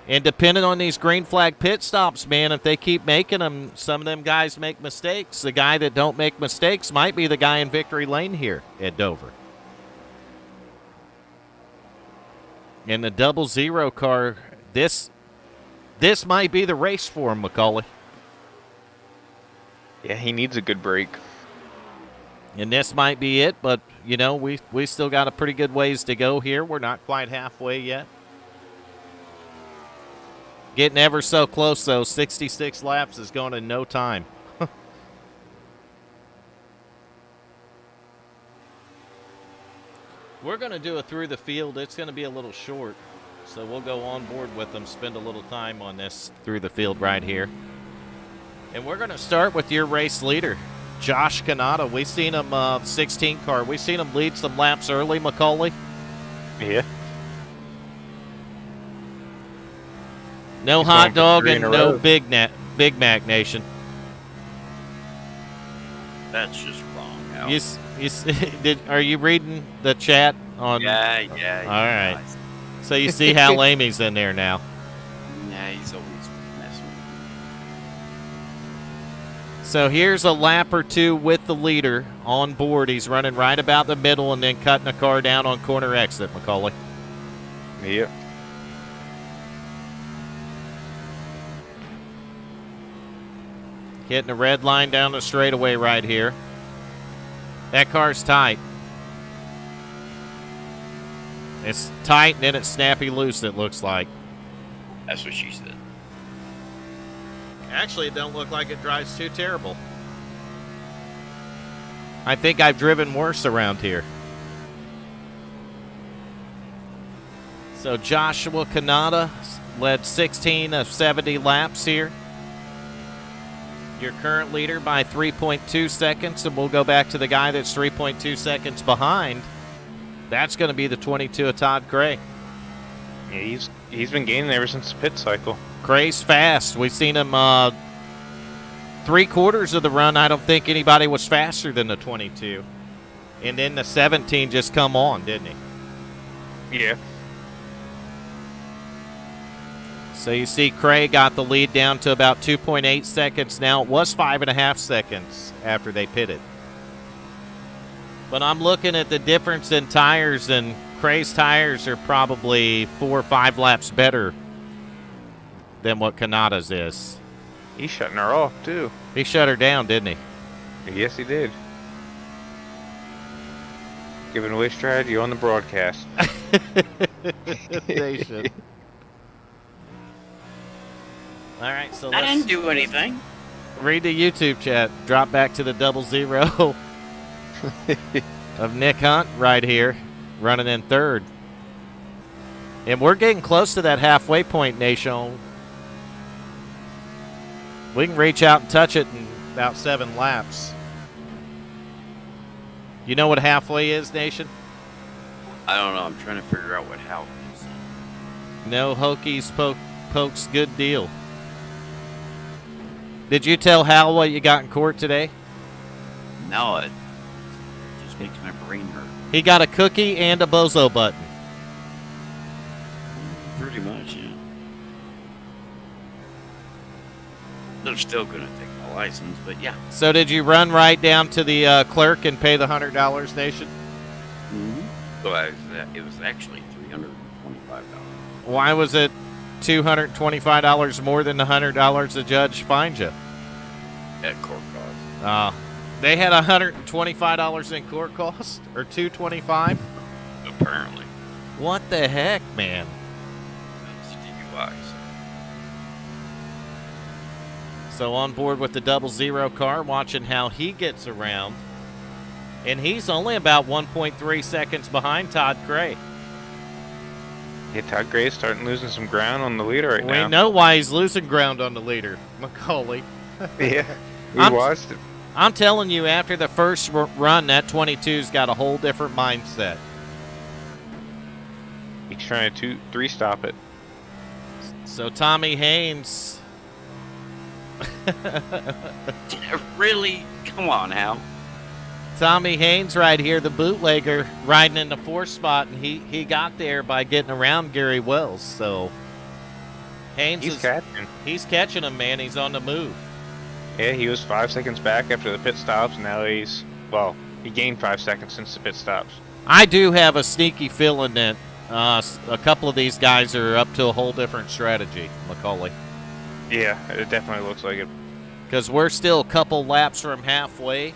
Speaker 1: And depending on these green flag pit stops, man, if they keep making them, some of them guys make mistakes. The guy that don't make mistakes might be the guy in victory lane here at Dover. And the 00 car, this might be the race for him, McCauley.
Speaker 3: Yeah, he needs a good break.
Speaker 1: And this might be it, but, you know, we still got a pretty good ways to go here. We're not quite halfway yet. Getting ever so close, though. 66 laps is going in no time. We're going to do it through the field. It's going to be a little short, so we'll go on board with them, spend a little time on this through the field right here. And we're going to start with your race leader, Josh Kanata. We've seen him, 16 car. We've seen him lead some laps early, McCauley.
Speaker 3: Yeah.
Speaker 1: No
Speaker 3: He's
Speaker 1: hot
Speaker 3: going for
Speaker 1: dog
Speaker 3: 3
Speaker 1: and
Speaker 3: in a
Speaker 1: no
Speaker 3: row.
Speaker 1: Big Mac Nation.
Speaker 2: That's just wrong, Al.
Speaker 1: Are you reading the chat on?
Speaker 2: Yeah.
Speaker 1: All right. So you see how Lamy's in there now.
Speaker 2: Yeah, he's always messing with me.
Speaker 1: So here's a lap or two with the leader on board. He's running right about the middle and then cutting the car down on corner exit, McCauley.
Speaker 3: Yep.
Speaker 1: Hitting the red line down the straightaway right here. That car's tight. It's tight and then it's snappy loose, it looks like.
Speaker 2: That's what she said.
Speaker 1: Actually, it don't look like it drives too terrible. I think I've driven worse around here. So Joshua Kanata led 16 of 70 laps here. Your current leader by 3.2 seconds, and we'll go back to the guy that's 3.2 seconds behind. That's going to be the 22 of Todd Cray.
Speaker 3: Yeah, he's been gaining ever since the pit cycle.
Speaker 1: Cray's fast. We've seen him 3/4 of the run. I don't think anybody was faster than the 22. And then the 17 just come on, didn't he?
Speaker 3: Yeah.
Speaker 1: So you see Cray got the lead down to about 2.8 seconds now. It was 5.5 seconds after they pitted. But I'm looking at the difference in tires, and Cray's tires are probably 4 or 5 laps better than what Kanata's is.
Speaker 3: He's shutting her off, too.
Speaker 1: He shut her down, didn't he?
Speaker 3: Yes, he did. Giving away strategy on the broadcast.
Speaker 1: They should. All right, so
Speaker 2: I
Speaker 1: let's
Speaker 2: didn't do anything.
Speaker 1: read the YouTube chat. Drop back to the 00 of Nick Hunt right here, running in third. And we're getting close to that halfway point, Nation. We can reach out and touch it in about 7 laps. You know what halfway is, Nation?
Speaker 2: I don't know. I'm trying to figure out what how it is.
Speaker 1: No hokies, pokes, good deal. Did you tell Hal what you got in court today?
Speaker 2: No, it just makes my brain hurt.
Speaker 1: He got a cookie and a bozo button.
Speaker 2: Pretty much, yeah. They're still going to take my license, but yeah.
Speaker 1: So did you run right down to the clerk and pay the $100, Nation?
Speaker 2: Mm-hmm. So it was actually $325.
Speaker 1: Why was it $225 more than the $100 the judge fined you?
Speaker 2: At court cost.
Speaker 1: They had $125 in court costs, or $225?
Speaker 2: Apparently.
Speaker 1: What the heck, man?
Speaker 2: It's a DUI.
Speaker 1: So on board with the 00 car, watching how he gets around. And he's only about 1.3 seconds behind Todd Gray.
Speaker 3: Yeah, Todd Gray's starting losing some ground on the leader right now.
Speaker 1: We know why he's losing ground on the leader, Macaulay.
Speaker 3: Yeah, we
Speaker 1: I'm-
Speaker 3: watched it.
Speaker 1: I'm telling you, after the first run, that 22's got a whole different mindset.
Speaker 3: He's trying to 3-stop it.
Speaker 1: So Tommy Haynes.
Speaker 2: Really? Come on, Hal.
Speaker 1: Tommy Haynes right here, the bootlegger, riding in the 4th spot, and he got there by getting around Gary Wells. So Haynes
Speaker 3: He's catching.
Speaker 1: catching him, man. He's on the move.
Speaker 3: Yeah, he was 5 seconds back after the pit stops, and now he gained 5 seconds since the pit stops.
Speaker 1: I do have a sneaky feeling that a couple of these guys are up to a whole different strategy, Macaulay.
Speaker 3: Yeah, it definitely looks like it.
Speaker 1: Because we're still a couple laps from halfway.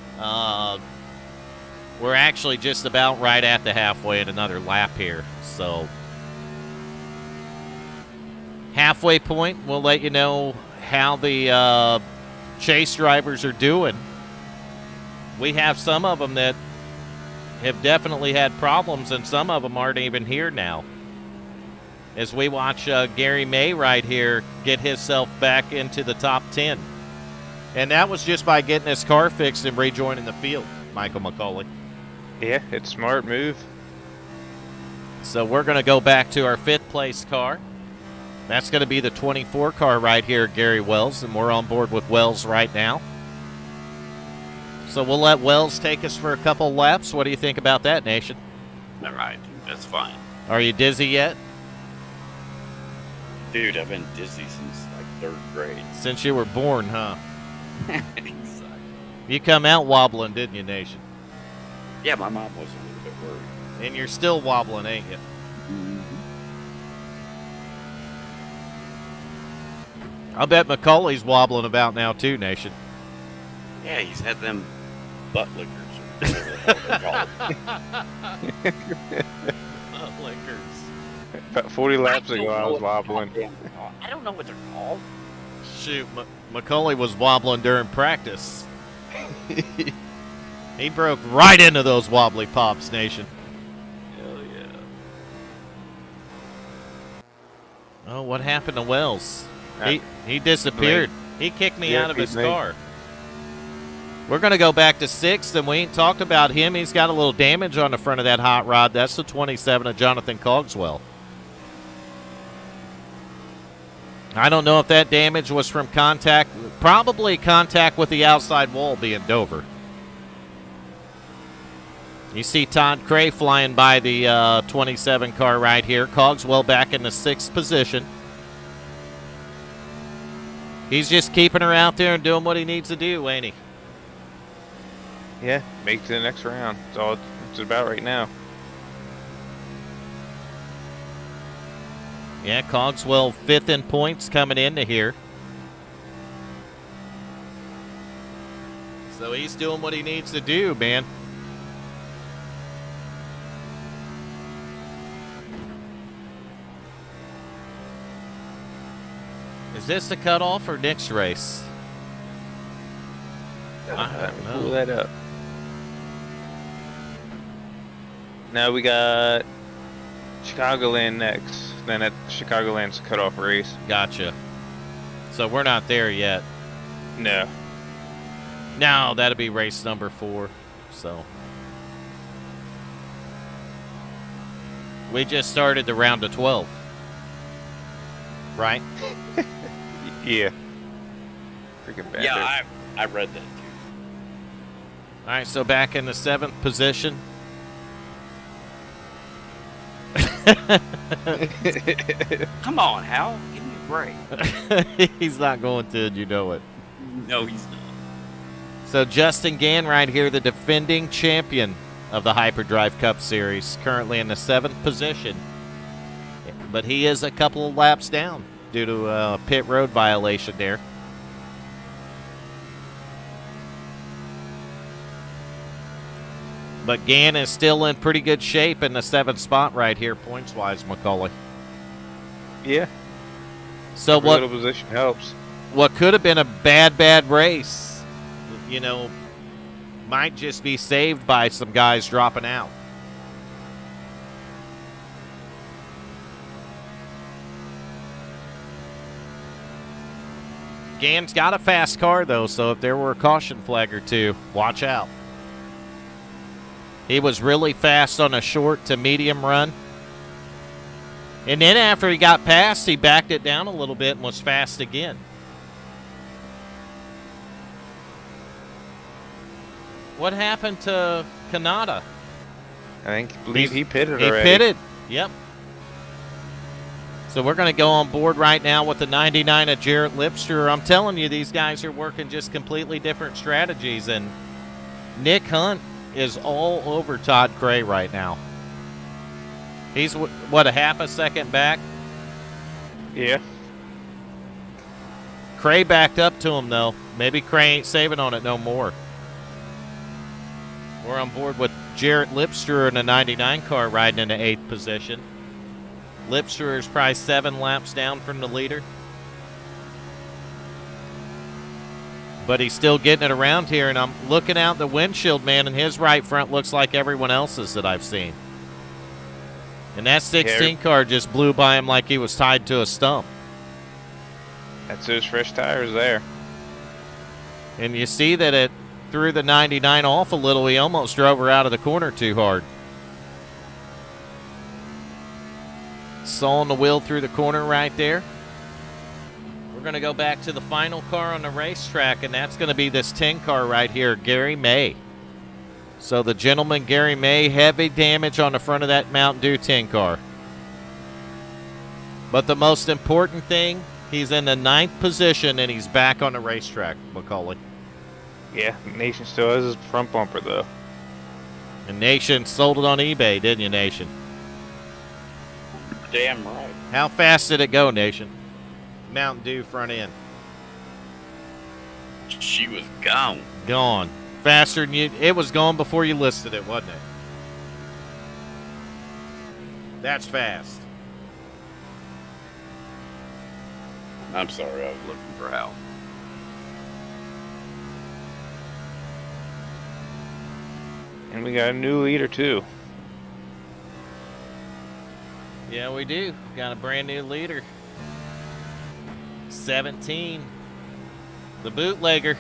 Speaker 1: We're actually just about right at the halfway at another lap here. So halfway point, we'll let you know how the chase drivers are doing. We have some of them that have definitely had problems, and some of them aren't even here now. As we watch Gary May right here get himself back into the top 10. And that was just by getting his car fixed and rejoining the field, Michael McCauley.
Speaker 3: Yeah, it's a smart move.
Speaker 1: So we're going to go back to our 5th place car. That's going to be the 24 car right here, Gary Wells, and we're on board with Wells right now. So we'll let Wells take us for a couple laps. What do you think about that, Nation?
Speaker 2: All right, that's fine.
Speaker 1: Are you dizzy yet?
Speaker 2: Dude, I've been dizzy since like 3rd grade.
Speaker 1: Since you were born, huh?
Speaker 2: Exactly.
Speaker 1: You come out wobbling, didn't you, Nation?
Speaker 2: Yeah, my mom was a little bit worried.
Speaker 1: And you're still wobbling, ain't you?
Speaker 2: Mm-hmm.
Speaker 1: I bet Macaulay's wobbling about now too, Nation.
Speaker 2: Yeah, he's had them butt lickers or whatever the hell they're called.
Speaker 1: Lickers.
Speaker 3: About 40 laps ago, I was wobbling.
Speaker 2: I don't know what they're called.
Speaker 1: Shoot, Macaulay was wobbling during practice. He broke right into those wobbly pops, Nation.
Speaker 2: Hell yeah.
Speaker 1: Oh, what happened to Wells?
Speaker 3: Uh,
Speaker 1: He disappeared. He kicked me out of his
Speaker 3: me.
Speaker 1: car. We're going to go back to 6th, and we ain't talked about him. He's got a little damage on the front of that hot rod. That's the 27 of Jonathan Cogswell. I don't know if that damage was from contact. Probably contact with the outside wall being Dover. You see Todd Cray flying by the 27 car right here. Cogswell back in the 6th position. He's just keeping her out there and doing what he needs to do, ain't he?
Speaker 3: Yeah, make it to the next round. That's all it's about right now.
Speaker 1: Yeah, Cogswell 5th in points coming into here. So he's doing what he needs to do, man. Is this the cutoff or Nick's race?
Speaker 3: Let me pull that up. Now we got Chicagoland next. Then at Chicagoland's cutoff race.
Speaker 1: Gotcha. So we're not there yet.
Speaker 3: No.
Speaker 1: No, that'll be race number 4. So we just started the round of 12. Right?
Speaker 3: Yeah. Freaking bad.
Speaker 2: Yeah, I read that too.
Speaker 1: All right, so back in the 7th position.
Speaker 2: Come on, Hal. Give me a break.
Speaker 1: He's not going to, you know it.
Speaker 2: No, he's not.
Speaker 1: So Justin Gann right here, the defending champion of the Hyperdrive Cup Series, currently in the 7th position. But he is a couple of laps down due to a pit road violation there. But Gann is still in pretty good shape in the 7th spot right here, points-wise, Macaulay.
Speaker 3: Yeah.
Speaker 1: So
Speaker 3: Every little position helps.
Speaker 1: what could have been a bad race, you know, might just be saved by some guys dropping out. Gann's got a fast car, though, so if there were a caution flag or two, watch out. He was really fast on a short to medium run. And then after he got past, he backed it down a little bit and was fast again. What happened to Kanata?
Speaker 3: I believe he pitted
Speaker 1: He
Speaker 3: already.
Speaker 1: pitted, yep. So we're going to go on board right now with the 99 of Jarrett Lipster. I'm telling you, these guys are working just completely different strategies. And Nick Hunt is all over Todd Cray right now. He's, what, a half a second back?
Speaker 3: Yeah.
Speaker 1: Cray backed up to him, though. Maybe Cray ain't saving on it no more. We're on board with Jarrett Lipster in a 99 car riding in the 8th position. Lipster is probably 7 laps down from the leader. But he's still getting it around here, and I'm looking out the windshield, man, and his right front looks like everyone else's that I've seen. And that 16 car just blew by him like he was tied to a stump.
Speaker 3: That's those fresh tires there.
Speaker 1: And you see that it threw the 99 off a little. He almost drove her out of the corner too hard. Sawing the wheel through the corner right there. We're going to go back to the final car on the racetrack, and that's going to be this 10 car right here, Gary May. So the gentleman, Gary May, heavy damage on the front of that Mountain Dew 10 car. But the most important thing, he's in the 9th position, and he's back on the racetrack, Macaulay.
Speaker 3: Yeah, Nation still has his front bumper, though.
Speaker 1: And Nation sold it on eBay, didn't you, Nation?
Speaker 2: Damn right.
Speaker 1: How fast did it go, Nation? Mountain Dew front end.
Speaker 2: She was gone.
Speaker 1: Gone. Faster than you. It was gone before you listed it, wasn't it? That's fast.
Speaker 2: I'm sorry, I was looking for Hal.
Speaker 3: And we got a new leader, too.
Speaker 1: Yeah, we do. Got a brand new leader. 17. The bootlegger.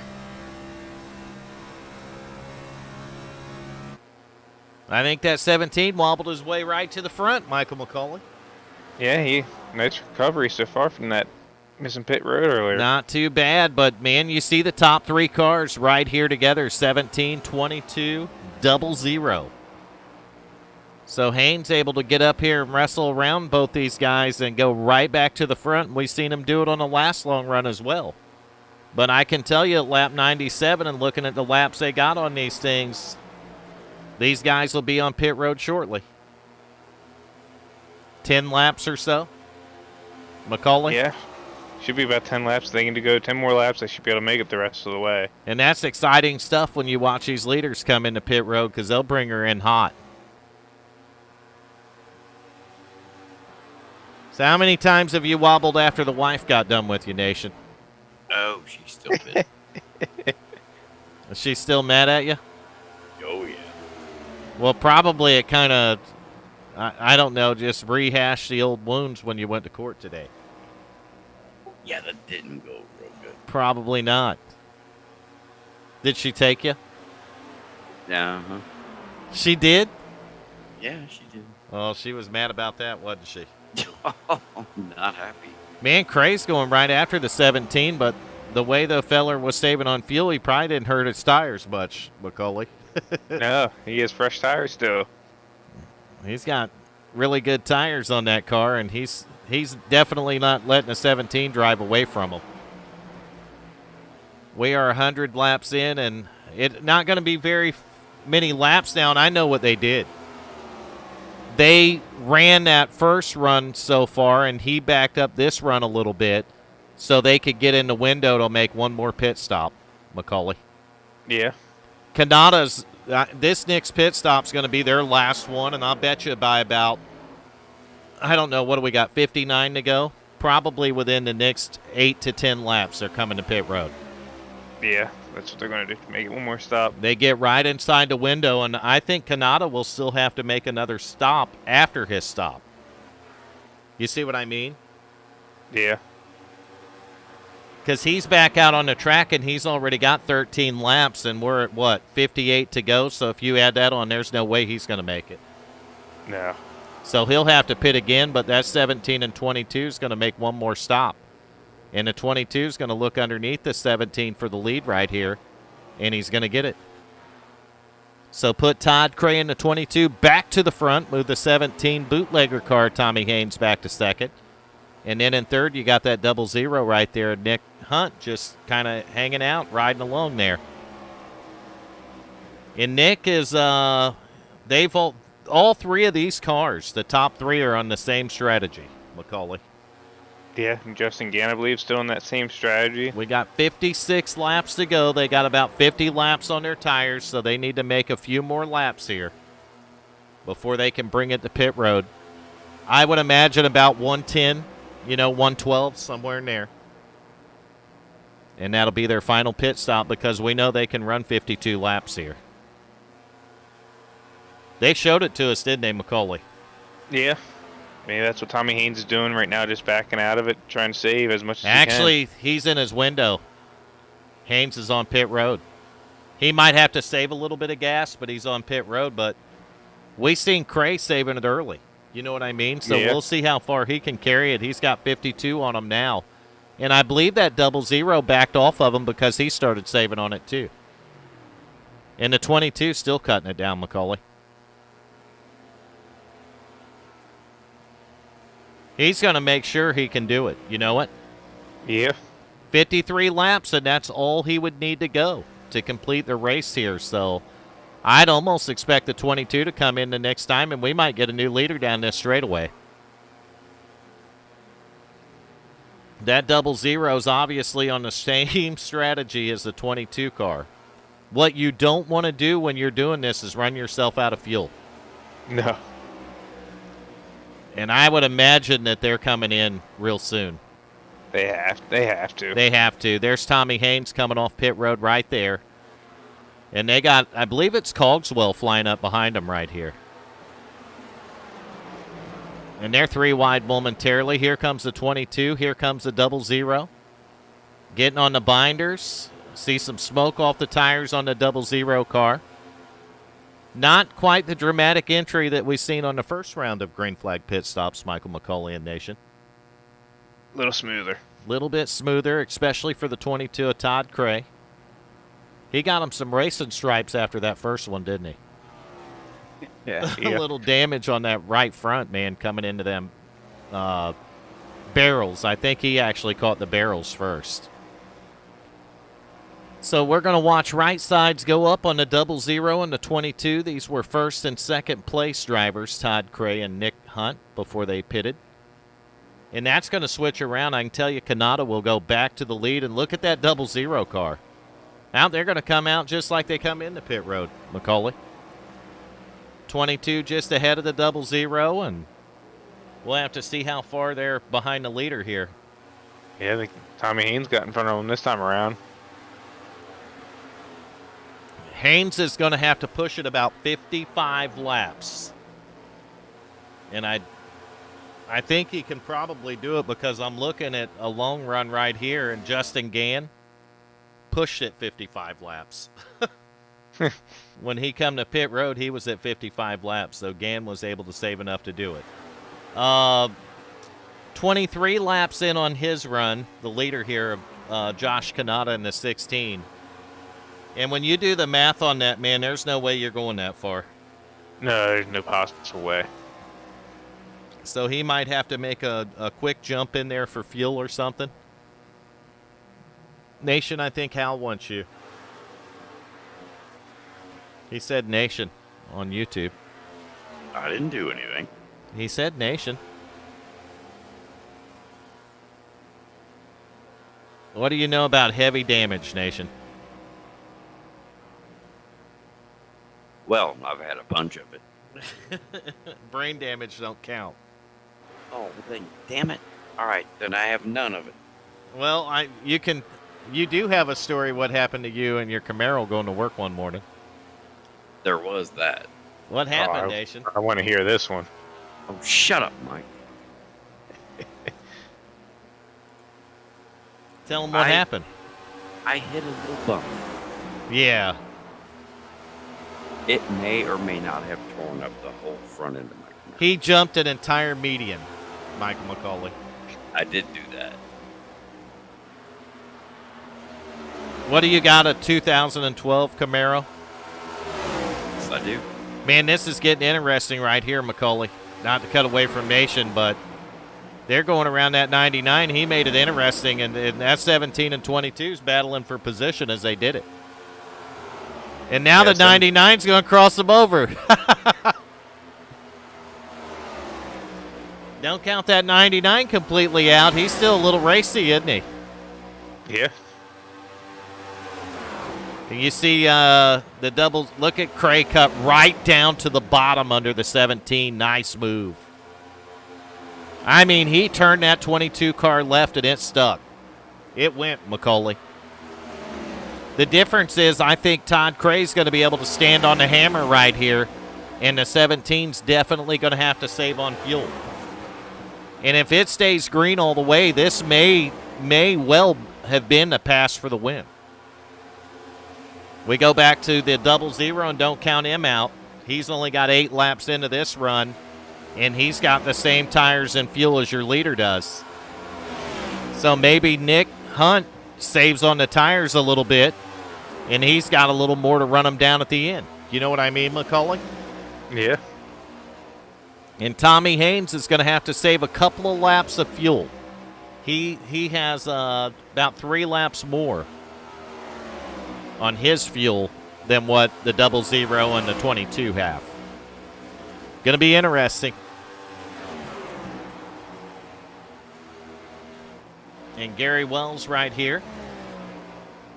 Speaker 1: I think that 17 wobbled his way right to the front, Michael McCauley.
Speaker 3: Yeah, nice recovery so far from that missing pit road earlier.
Speaker 1: Not too bad, but, man, you see the top 3 cars right here together, 17, 22, 00. So Haynes able to get up here and wrestle around both these guys and go right back to the front. We've seen him do it on the last long run as well. But I can tell you at lap 97 and looking at the laps they got on these things, these guys will be on pit road shortly. 10 laps or so. Macaulay?
Speaker 3: Yeah. Should be about 10 laps. They need to go 10 more laps. They should be able to make it the rest of the way.
Speaker 1: And that's exciting stuff when you watch these leaders come into pit road because they'll bring her in hot. So how many times have you wobbled after the wife got done with you, Nation?
Speaker 2: Oh, she's still pissed.
Speaker 1: Is she still mad at you?
Speaker 2: Oh, yeah.
Speaker 1: Well, probably it kind of, I don't know, just rehashed the old wounds when you went to court today.
Speaker 2: Yeah, that didn't go real good.
Speaker 1: Probably not. Did she take you?
Speaker 2: Uh-huh.
Speaker 1: She did?
Speaker 2: Yeah, she did.
Speaker 1: Oh, she was mad about that, wasn't she?
Speaker 2: Not happy.
Speaker 1: Man, Cray's going right after the 17, but the way the feller was saving on fuel, he probably didn't hurt his tires much, Macaulay.
Speaker 3: No, he has fresh tires still.
Speaker 1: He's got really good tires on that car, and he's definitely not letting a 17 drive away from him. We are 100 laps in, and it's not going to be very many laps now, and I know what they did. They ran that first run so far, and he backed up this run a little bit so they could get in the window to make one more pit stop, Macaulay.
Speaker 3: Yeah.
Speaker 1: Kanada's this next pit stop's going to be their last one, and I'll bet you by about, I don't know, what do we got, 59 to go? Probably within the next 8 to 10 laps they're coming to pit road.
Speaker 3: Yeah, that's what they're going to do to make it one more stop.
Speaker 1: They get right inside the window, and I think Kanata will still have to make another stop after his stop. You see what I mean?
Speaker 3: Yeah.
Speaker 1: Because he's back out on the track, and he's already got 13 laps, and we're at, what, 58 to go? So if you add that on, there's no way he's going to make it.
Speaker 3: No.
Speaker 1: So he'll have to pit again, but that 17 and 22 is going to make one more stop. And the 22 is going to look underneath the 17 for the lead right here, and he's going to get it. So put Todd Cray in the 22 back to the front, move the 17 bootlegger car, Tommy Haynes, back to second. And then in third, you got that 00 right there, Nick Hunt, just kind of hanging out, riding along there. And Nick is, they've all three of these cars, the top three, are on the same strategy, Macaulay.
Speaker 3: Yeah, and Justin Gann, I believe, still in that same strategy.
Speaker 1: We got 56 laps to go. They got about 50 laps on their tires, so they need to make a few more laps here before they can bring it to pit road. I would imagine about 110, 112, somewhere in there. And that'll be their final pit stop because we know they can run 52 laps here. They showed it to us, didn't they, Macaulay?
Speaker 3: Yeah. I mean, that's what Tommy Haynes is doing right now, just backing out of it, trying to save as much as he can.
Speaker 1: Actually, he's in his window. Haynes is on pit road. He might have to save a little bit of gas, but he's on pit road. But we seen Cray saving it early. You know what I mean? So
Speaker 3: yeah.
Speaker 1: We'll see how far he can carry it. He's got 52 on him now. And I believe that 00 backed off of him because he started saving on it too. And the 22 still cutting it down, Macaulay. He's going to make sure he can do it. You know what?
Speaker 3: Yeah.
Speaker 1: 53 laps, and that's all he would need to go to complete the race here. So I'd almost expect the 22 to come in the next time, and we might get a new leader down this straightaway. That 00 is obviously on the same strategy as the 22 car. What you don't want to do when you're doing this is run yourself out of fuel.
Speaker 3: No.
Speaker 1: And I would imagine that they're coming in real soon.
Speaker 3: They have to.
Speaker 1: They have to. There's Tommy Haynes coming off pit road right there. And they got, I believe it's Cogswell flying up behind them right here. And they're three wide momentarily. Here comes the 22. Here comes the 00. Getting on the binders. See some smoke off the tires on the 00 car. Not quite the dramatic entry that we've seen on the first round of green flag pit stops, Michael McCauley and Nation.
Speaker 3: A little smoother.
Speaker 1: Little bit smoother, especially for the 22 of Todd Cray. He got him some racing stripes after that first one, didn't he?
Speaker 3: Yeah.
Speaker 1: A little damage on that right front, man, coming into them barrels. I think he actually caught the barrels first. So we're going to watch right sides go up on the 00 and the 22. These were first and second place drivers, Todd Cray and Nick Hunt, before they pitted. And that's going to switch around. I can tell you Kanata will go back to the lead. And look at that 00 car. Now they're going to come out just like they come into pit road, Macaulay. 22 just ahead of the 00, and We'll have to see how far they're behind the leader here.
Speaker 3: Yeah, I think Tommy Haynes got in front of him this time around.
Speaker 1: Haynes is going to have to push it about 55 laps. And I think he can probably do it because I'm looking at a long run right here, and Justin Gann pushed it 55 laps. When he come to pit road, he was at 55 laps, so Gann was able to save enough to do it. 23 laps in on his run, the leader here, Josh Kanata in the 16. And when you do the math on that, man, there's no way you're going that far.
Speaker 3: No, there's no possible way.
Speaker 1: So he might have to make a quick jump in there for fuel or something. Nation, I think Hal wants you. He said Nation on YouTube.
Speaker 2: I didn't do anything.
Speaker 1: He said Nation. What do you know about heavy damage, Nation?
Speaker 2: Well, I've had a bunch of it.
Speaker 1: Brain damage don't count.
Speaker 2: Oh, then damn it. All right, then I have none of it.
Speaker 1: Well, you do have a story what happened to you and your Camaro going to work one morning.
Speaker 2: There was that.
Speaker 1: What happened, Nation?
Speaker 3: I want to hear this one.
Speaker 2: Oh, shut up, Mike.
Speaker 1: Tell him what happened.
Speaker 2: I hit a little bump.
Speaker 1: Yeah.
Speaker 2: It may or may not have torn up the whole front end of my Camaro.
Speaker 1: He jumped an entire median, Michael McCauley.
Speaker 2: I did do that.
Speaker 1: What do you got, a 2012 Camaro?
Speaker 2: Yes, I do.
Speaker 1: Man, this is getting interesting right here, McCauley. Not to cut away from Nation, but they're going around that 99. He made it interesting, and that 17 and 22's battling for position as they did it. And now the 99's going to cross them over. Don't count that 99 completely out. He's still a little racy, isn't he?
Speaker 3: Yeah.
Speaker 1: And you see the doubles. Look at Cray cut right down to the bottom under the 17. Nice move. I mean, he turned that 22 car left and it stuck. It went, McCauley. The difference is I think Todd Cray's going to be able to stand on the hammer right here, and the 17's definitely going to have to save on fuel. And if it stays green all the way, this may well have been a pass for the win. We go back to the 00 and don't count him out. He's only got 8 laps into this run, and he's got the same tires and fuel as your leader does. So maybe Nick Hunt saves on the tires a little bit, and he's got a little more to run him down at the end. You know what I mean, McCauley?
Speaker 3: Yeah.
Speaker 1: And Tommy Haynes is going to have to save a couple of laps of fuel. He has about 3 laps more on his fuel than what the 00 and the 22 have. Going to be interesting. And Gary Wells right here.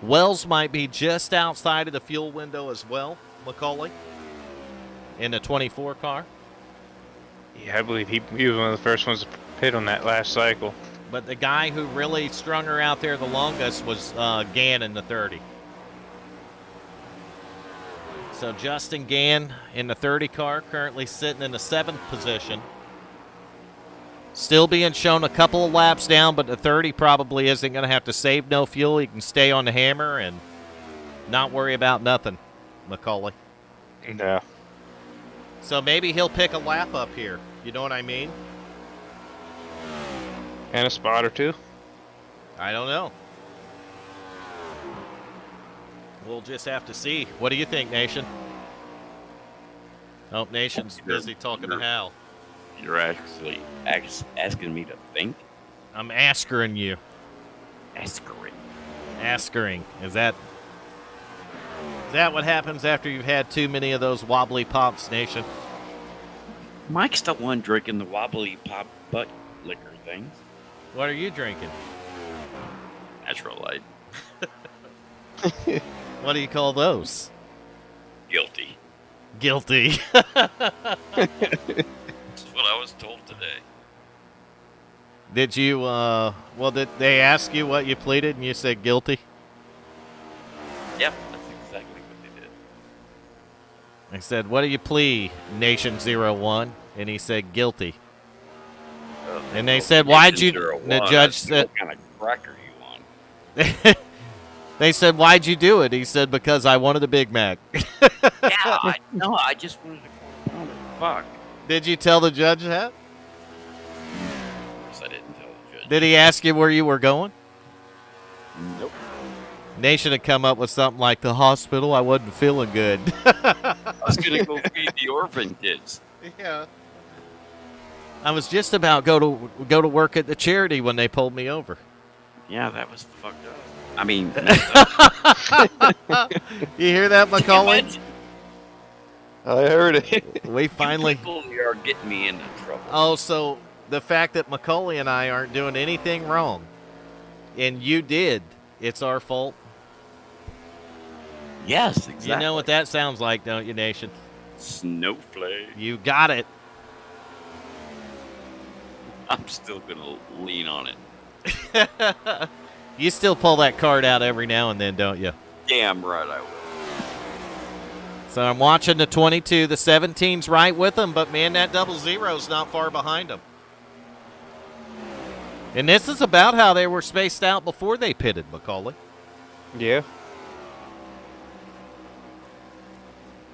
Speaker 1: Wells might be just outside of the fuel window as well, McCauley, in the 24 car.
Speaker 3: Yeah, I believe he was one of the first ones to pit on that last cycle.
Speaker 1: But the guy who really strung her out there the longest was Gann in the 30. So Justin Gann in the 30 car, currently sitting in the 7th position. Still being shown a couple of laps down, but the 30 probably isn't going to have to save no fuel. He can stay on the hammer and not worry about nothing, McCauley.
Speaker 3: No.
Speaker 1: So maybe he'll pick a lap up here. You know what I mean?
Speaker 3: And a spot or two.
Speaker 1: I don't know. We'll just have to see. What do you think, Nation? Oh, Nation's busy talking to Hal.
Speaker 2: You're actually asking me to think?
Speaker 1: I'm askering you.
Speaker 2: Askering.
Speaker 1: Askering. Is that what happens after you've had too many of those wobbly pops, Nation?
Speaker 2: Mike's the one drinking the wobbly pop butt liquor things.
Speaker 1: What are you drinking?
Speaker 2: Natural Light.
Speaker 1: What do you call those?
Speaker 2: Guilty.
Speaker 1: Guilty.
Speaker 2: That's what I was told today.
Speaker 1: Did you, well, did they ask you what you pleaded and you said guilty?
Speaker 2: Yep, that's exactly what they did.
Speaker 1: They said, what do you plea, Nation 01? And he said, guilty. And they said, why'd you, the judge said,
Speaker 2: what kind of cracker you want?
Speaker 1: they said, why'd you do it? He said, because I wanted a Big Mac.
Speaker 2: Yeah, I just wanted to quarter pounder. Fuck.
Speaker 1: Did you tell the judge that?
Speaker 2: Of course I didn't tell the judge.
Speaker 1: Did he ask you where you were going?
Speaker 2: Nope.
Speaker 1: Nation had come up with something like the hospital. I wasn't feeling good.
Speaker 2: I was gonna go feed the orphan kids.
Speaker 1: Yeah. I was just about go to work at the charity when they pulled me over.
Speaker 2: Yeah, that was fucked up. I mean,
Speaker 1: You hear that, Macaulay?
Speaker 3: I heard it.
Speaker 1: We finally.
Speaker 2: People are getting me into trouble.
Speaker 1: Oh, so the fact that Macaulay and I aren't doing anything wrong, and you did, it's our fault.
Speaker 2: Yes, exactly.
Speaker 1: You know what that sounds like, don't you, Nation?
Speaker 2: Snowflake.
Speaker 1: You got it.
Speaker 2: I'm still gonna lean on it.
Speaker 1: You still pull that card out every now and then, don't you?
Speaker 2: Damn right I will.
Speaker 1: So I'm watching the 22. The 17's right with them, but, man, that 00's not far behind them. And this is about how they were spaced out before they pitted, Macaulay.
Speaker 3: Yeah.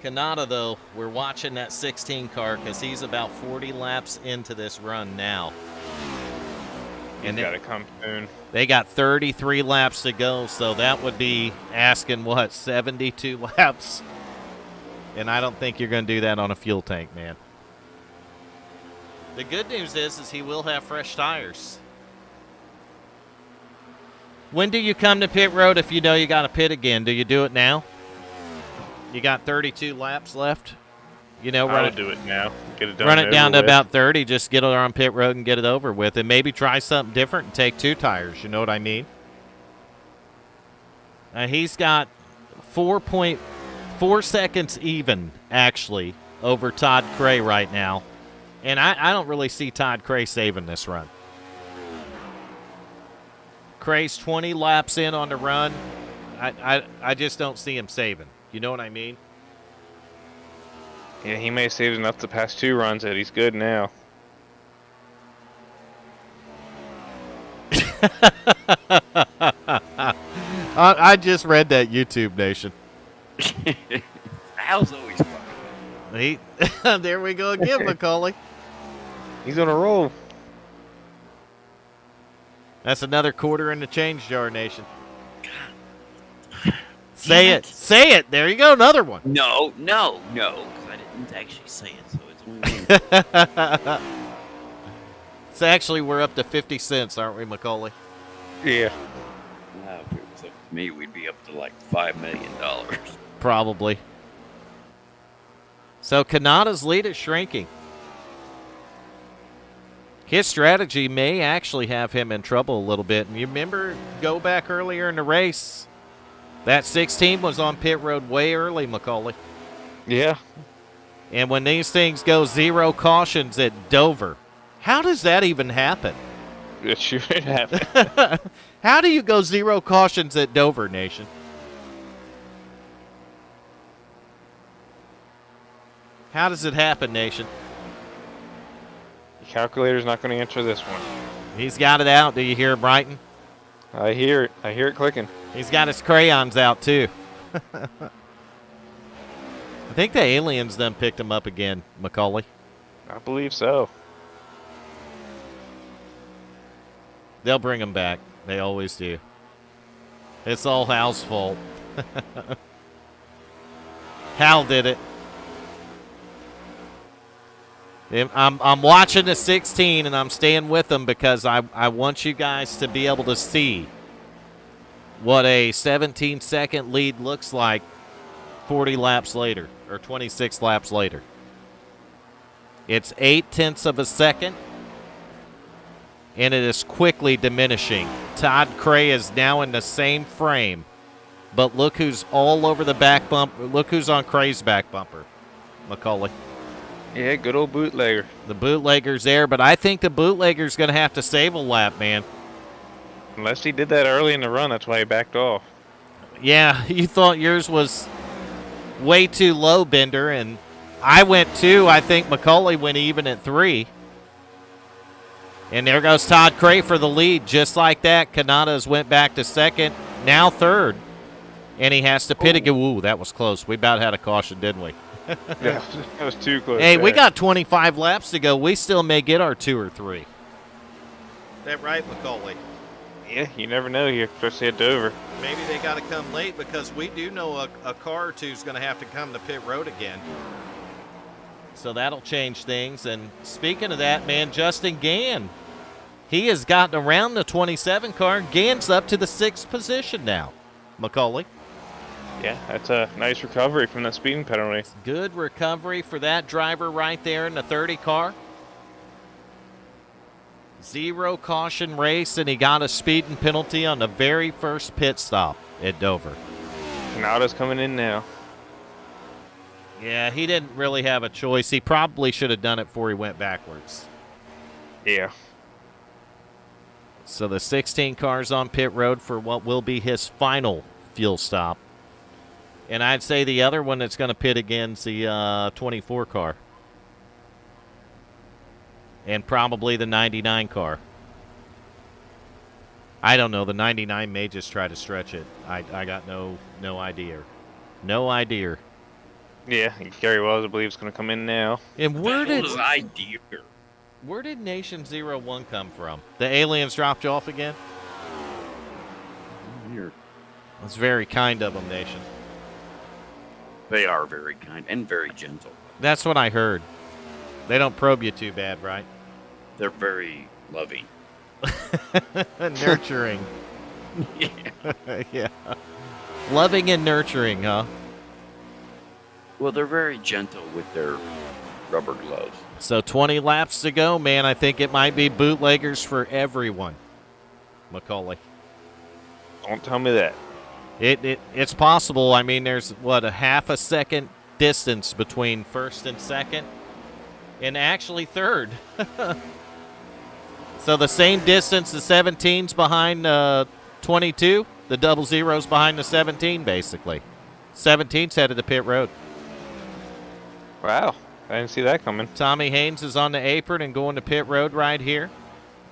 Speaker 1: Kanata, though, we're watching that 16 car because he's about 40 laps into this run now.
Speaker 3: And got to come soon.
Speaker 1: They got 33 laps to go, so that would be asking, what, 72 laps? And I don't think you're going to do that on a fuel tank, man. The good news is he will have fresh tires. When do you come to pit road if you know you got to pit again? Do you do it now? You got 32 laps left? You know,
Speaker 3: I would do it now. Get it done.
Speaker 1: Run it down to about 30. Just get it on pit road and get it over with. And maybe try something different and take 2 tires. You know what I mean? He's got 4.4 seconds even, actually, over Todd Cray right now. And I don't really see Todd Cray saving this run. Cray's 20 laps in on the run. I just don't see him saving. You know what I mean?
Speaker 3: Yeah, he may have saved enough to pass 2 runs that he's good now.
Speaker 1: I just read that, YouTube Nation.
Speaker 2: Al's always fucking.
Speaker 1: There we go again, Macaulay.
Speaker 3: He's on a roll.
Speaker 1: That's another quarter in the change jar, Nation. Say it. Say it. There you go. Another one.
Speaker 2: No, because I didn't actually say it, so it's only one.
Speaker 1: So actually, we're up to 50 cents, aren't we, Macaulay?
Speaker 3: Yeah.
Speaker 2: If it was up to me, we'd be up to like $5 million.
Speaker 1: Probably. So Kanata's lead is shrinking. His strategy may actually have him in trouble a little bit. And you remember, go back earlier in the race, that 16 was on pit road way early, Macaulay.
Speaker 3: Yeah.
Speaker 1: And when these things go 0 cautions at Dover, how does that even happen?
Speaker 3: It should happen.
Speaker 1: How do you go 0 cautions at Dover, Nation? How does it happen, Nation?
Speaker 3: The calculator's not going to answer this one.
Speaker 1: He's got it out. Do you hear him writing?
Speaker 3: I hear it. I hear it clicking.
Speaker 1: He's got his crayons out, too. I think the aliens done picked him up again, Macaulay.
Speaker 3: I believe so.
Speaker 1: They'll bring him back. They always do. It's all Hal's fault. Hal did it. I'm watching the 16, and I'm staying with them because I want you guys to be able to see what a 17-second lead looks like 40 laps later, or 26 laps later. It's 0.8 of a second, and it is quickly diminishing. Todd Cray is now in the same frame, but look who's all over the back bumper. Look who's on Cray's back bumper, Macaulay.
Speaker 3: Yeah, good old bootlegger.
Speaker 1: The bootlegger's there, but I think the bootlegger's going to have to save a lap, man.
Speaker 3: Unless he did that early in the run, that's why he backed off.
Speaker 1: Yeah, you thought yours was way too low, Bender, and I went 2. I think McCauley went even at 3. And there goes Todd Cray for the lead. Just like that, Canada's went back to 2nd, now 3rd. And he has to pit again. Ooh, that was close. We about had a caution, didn't we?
Speaker 3: Yeah, that was too close.
Speaker 1: Hey, we got 25 laps to go. We still may get our 2 or 3. That right, McCauley?
Speaker 3: Yeah, you never know here, especially at Dover.
Speaker 1: Maybe they got to come late because we do know a car or two is going to have to come to pit road again. So that'll change things. And speaking of that, man, Justin Gann, he has gotten around the 27 car. Gann's up to the 6th position now, McCauley.
Speaker 3: Yeah, that's a nice recovery from that speeding penalty.
Speaker 1: Good recovery for that driver right there in the 30 car. 0 caution race, and he got a speeding penalty on the very first pit stop at Dover.
Speaker 3: Canada's coming in now.
Speaker 1: Yeah, he didn't really have a choice. He probably should have done it before he went backwards.
Speaker 3: Yeah.
Speaker 1: So the 16 car's on pit road for what will be his final fuel stop. And I'd say the other one that's going to pit again's the 24 car. And probably the 99 car. I don't know. The 99 may just try to stretch it. I got no idea. No idea.
Speaker 3: Yeah, Gary Wells, I believe, is going to come in now.
Speaker 1: And where did
Speaker 2: Nation
Speaker 1: 01 come from? The aliens dropped you off again?
Speaker 2: Weird.
Speaker 1: That's very kind of them, Nation.
Speaker 2: They are very kind and very gentle.
Speaker 1: That's what I heard. They don't probe you too bad, right?
Speaker 2: They're very loving.
Speaker 1: Nurturing.
Speaker 2: Yeah.
Speaker 1: Yeah. Loving and nurturing, huh?
Speaker 2: Well, they're very gentle with their rubber gloves.
Speaker 1: So 20 laps to go, man. I think it might be bootleggers for everyone, McCauley.
Speaker 3: Don't tell me that.
Speaker 1: It's possible. I mean, there's, a half a second distance between 1st and 2nd, and actually 3rd. So the same distance the 17's behind 22, the 00's behind the 17, basically. 17's headed to pit road.
Speaker 3: Wow, I didn't see that coming.
Speaker 1: Tommy Haynes is on the apron and going to pit road right here.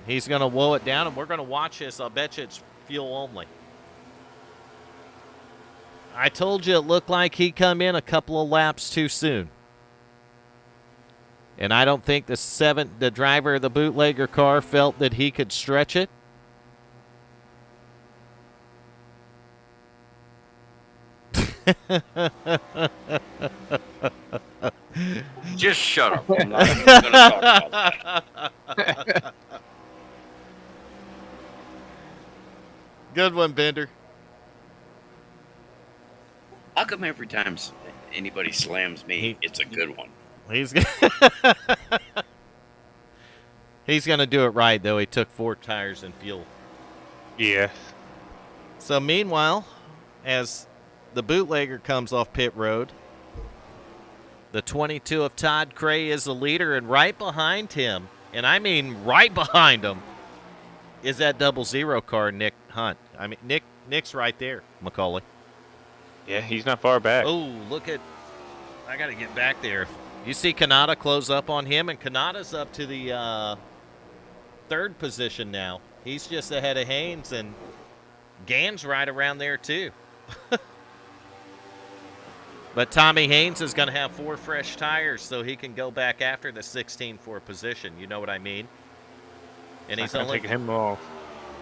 Speaker 1: He's going to woe it down, and we're going to watch this. I'll bet you it's fuel only. I told you it looked like he come in a couple of laps too soon. And I don't think the driver of the bootlegger car felt that he could stretch it.
Speaker 2: Just shut up. I'm not even going to talk about that.
Speaker 1: Good one, Bender.
Speaker 2: How come every time anybody slams me, it's a good one?
Speaker 1: He's He's going to do it right, though. He took 4 tires and fuel.
Speaker 3: Yeah.
Speaker 1: So meanwhile, as the bootlegger comes off pit road, the 22 of Todd Cray is the leader, and right behind him, and I mean right behind him, is that 00 car, Nick Hunt. I mean, Nick's right there, McCauley.
Speaker 3: Yeah, he's not far back.
Speaker 1: Oh, look at, I got to get back there. You see Canada close up on him, and Canada's up to the 3rd position now. He's just ahead of Haynes, and Gann's right around there too. But Tommy Haynes is going to have 4 fresh tires, so he can go back after the 16 for position. You know what I mean? And he's only
Speaker 3: taking him off.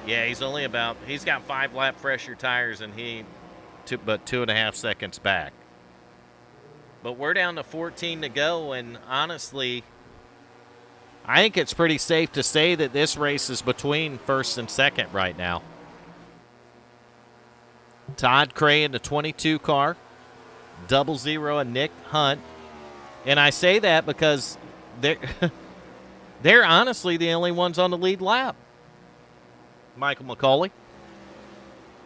Speaker 1: Yeah, he's got 5 lap fresher tires, and but 2.5 seconds back. But we're down to 14 to go, and honestly, I think it's pretty safe to say that this race is between 1st and 2nd right now. Todd Cray in the 22 car, 00 and Nick Hunt. And I say that because they're honestly the only ones on the lead lap. Michael McCauley.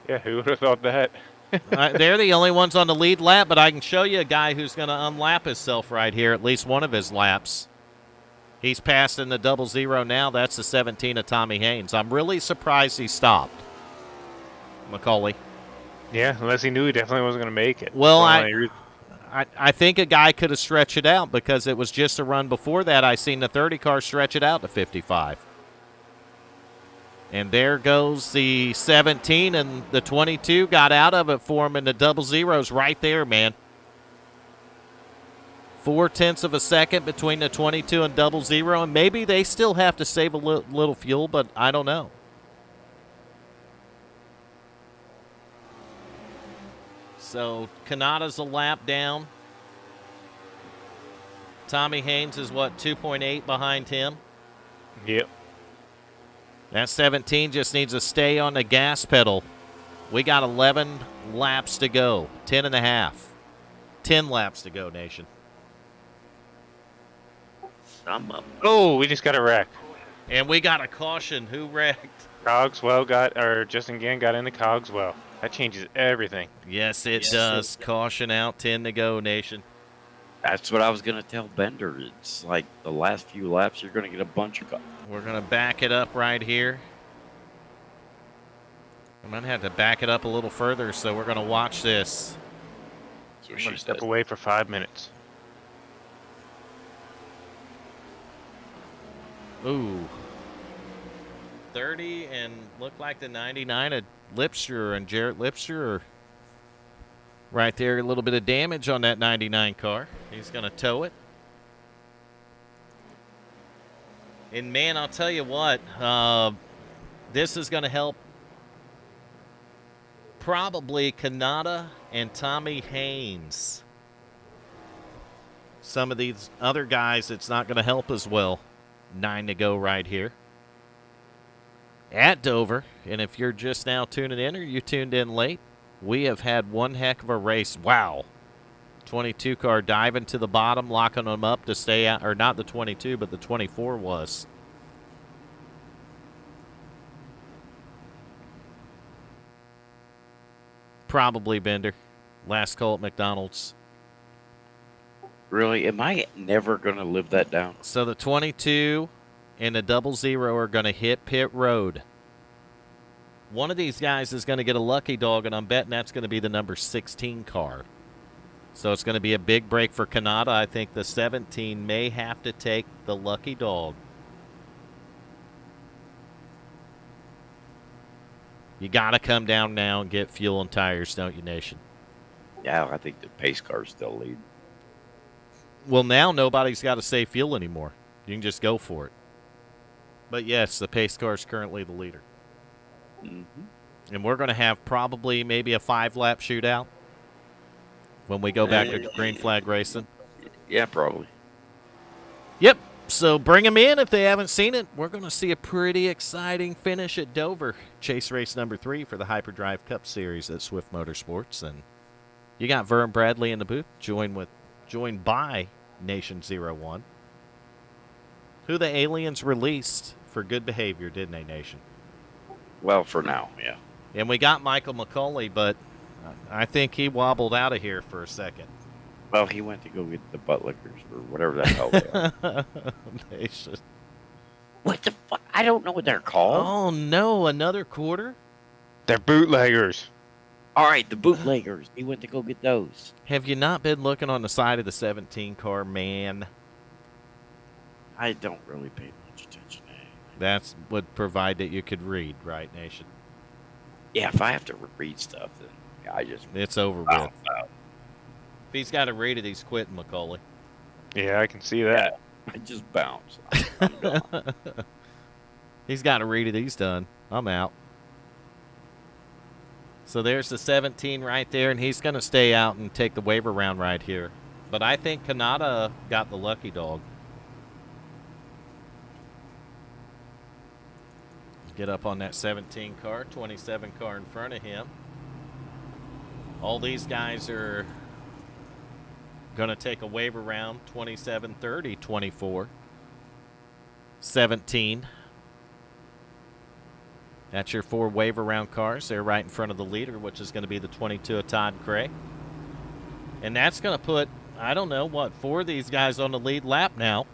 Speaker 3: Yeah, who would have thought that?
Speaker 1: They're the only ones on the lead lap, but I can show you a guy who's going to unlap himself right here, at least one of his laps. He's passing the 00 now. That's the 17 of Tommy Haynes. I'm really surprised he stopped, Macaulay.
Speaker 3: Yeah, unless he knew he definitely wasn't going to make it.
Speaker 1: Well, I think a guy could have stretched it out because it was just a run before that. I seen the 30 car stretch it out to 55. And there goes the 17, and the 22 got out of it for him, and the 00's right there, man. 0.4 of a second between the 22 and 00, and maybe they still have to save a little fuel, but I don't know. So Kanada's a lap down. Tommy Haynes is, 2.8 behind him?
Speaker 3: Yep.
Speaker 1: That 17 just needs to stay on the gas pedal. We got 11 laps to go. 10 and a half. 10 laps to go, Nation.
Speaker 2: Some of them.
Speaker 3: Oh, we just got a wreck.
Speaker 1: And we got a caution. Who wrecked?
Speaker 3: Cogswell Justin Gann got into Cogswell. That changes everything.
Speaker 1: Yes, it does. Caution out. 10 to go, Nation.
Speaker 2: That's what I was going to tell Bender. It's like the last few laps, you're going to get a bunch of...
Speaker 1: We're going to back it up right here. I'm going to have to back it up a little further, so we're going to watch this.
Speaker 3: I'm going to step away for 5 minutes.
Speaker 1: Ooh. 30 and looked like the 99 of Lipster and Jarrett Lipster are right there. A little bit of damage on that 99 car. He's going to tow it. And, man, I'll tell you what, this is going to help probably Kanata and Tommy Haynes. Some of these other guys, it's not going to help as well. 9 to go right here at Dover. And if you're just now tuning in or you tuned in late, we have had one heck of a race. Wow. 22 car diving to the bottom, locking them up to stay out, or not the 22, but the 24 was. Probably Bender. Last call at McDonald's.
Speaker 2: Really? Am I never going to live that down?
Speaker 1: So the 22 and the 00 are going to hit pit road. One of these guys is going to get a lucky dog, and I'm betting that's going to be the number 16 car. So it's going to be a big break for Kanata. I think the 17 may have to take the lucky dog. You got to come down now and get fuel and tires, don't you, Nation?
Speaker 2: Yeah, I think the pace cars still lead.
Speaker 1: Well, now nobody's got to save fuel anymore. You can just go for it. But, yes, the pace car is currently the leader. Mm-hmm. And we're going to have probably maybe a 5-lap shootout when we go back to green flag racing.
Speaker 2: Yeah, probably.
Speaker 1: Yep. So bring them in if they haven't seen it. We're going to see a pretty exciting finish at Dover. Chase race number 3 for the Hyperdrive Cup Series at Swift Motorsports. And you got Vern Bradley in the booth, joined by Nation 01. Who the aliens released for good behavior, didn't they, Nation?
Speaker 2: Well, for now, yeah.
Speaker 1: And we got Michael McCauley, but I think he wobbled out of here for a second.
Speaker 2: Well, he went to go get the butt lickers or whatever the hell they are.
Speaker 1: Nation.
Speaker 2: What the fuck? I don't know what they're called.
Speaker 1: Oh, no, another quarter?
Speaker 3: They're bootleggers.
Speaker 2: All right, the bootleggers. He went to go get those.
Speaker 1: Have you not been looking on the side of the 17 car, man?
Speaker 2: I don't really pay much attention to anything.
Speaker 1: That's would provide that you could read, right, Nation?
Speaker 2: Yeah, if I have to read stuff, then yeah, I just...
Speaker 1: It's over with.
Speaker 2: Out.
Speaker 1: If he's got to read it, he's quitting, Macaulay.
Speaker 3: Yeah, I can see that.
Speaker 2: Yeah, I just bounce. I'm gone.
Speaker 1: He's got to read it, he's done. I'm out. So there's the 17 right there, and he's going to stay out and take the waiver round right here. But I think Kanata got the lucky dog. Get up on that 17 car, 27 car in front of him. All these guys are going to take a waiver round, 27, 30, 24, 17. That's your 4 wave around cars. They're right in front of the leader, which is going to be the 22 of Todd Cray. And that's going to put, I don't know, what, 4 of these guys on the lead lap now.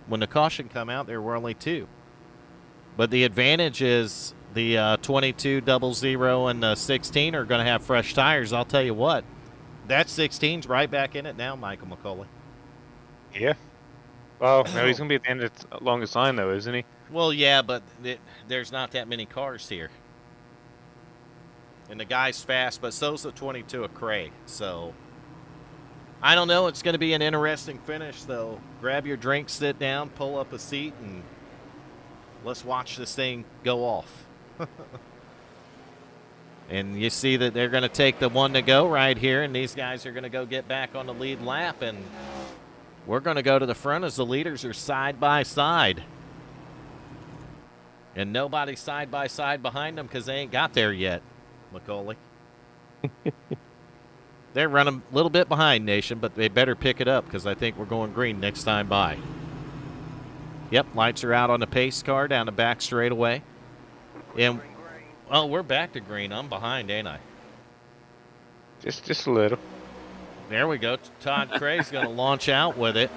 Speaker 1: When the caution come out, there were only 2. But the advantage is the 22, 00, and the 16 are going to have fresh tires. I'll tell you what, that 16's right back in it now, Michael McCauley.
Speaker 3: Yeah. Oh, no, he's going to be at the end of the longest line, though, isn't he?
Speaker 1: Well, yeah, but there's not that many cars here. And the guy's fast, but so's the 22 of Cray. So, I don't know. It's going to be an interesting finish, though. Grab your drink, sit down, pull up a seat, and let's watch this thing go off. And you see that they're going to take the 1 to go right here, and these guys are going to go get back on the lead lap, and we're going to go to the front as the leaders are side by side. And nobody side by side behind them because they ain't got there yet, McCauley. They're running a little bit behind, Nation, but they better pick it up because I think we're going green next time by. Yep, lights are out on the pace car down the back straightaway. And, oh, we're back to green. I'm behind, ain't I?
Speaker 3: Just a little.
Speaker 1: There we go. Todd Cray's going to launch out with it.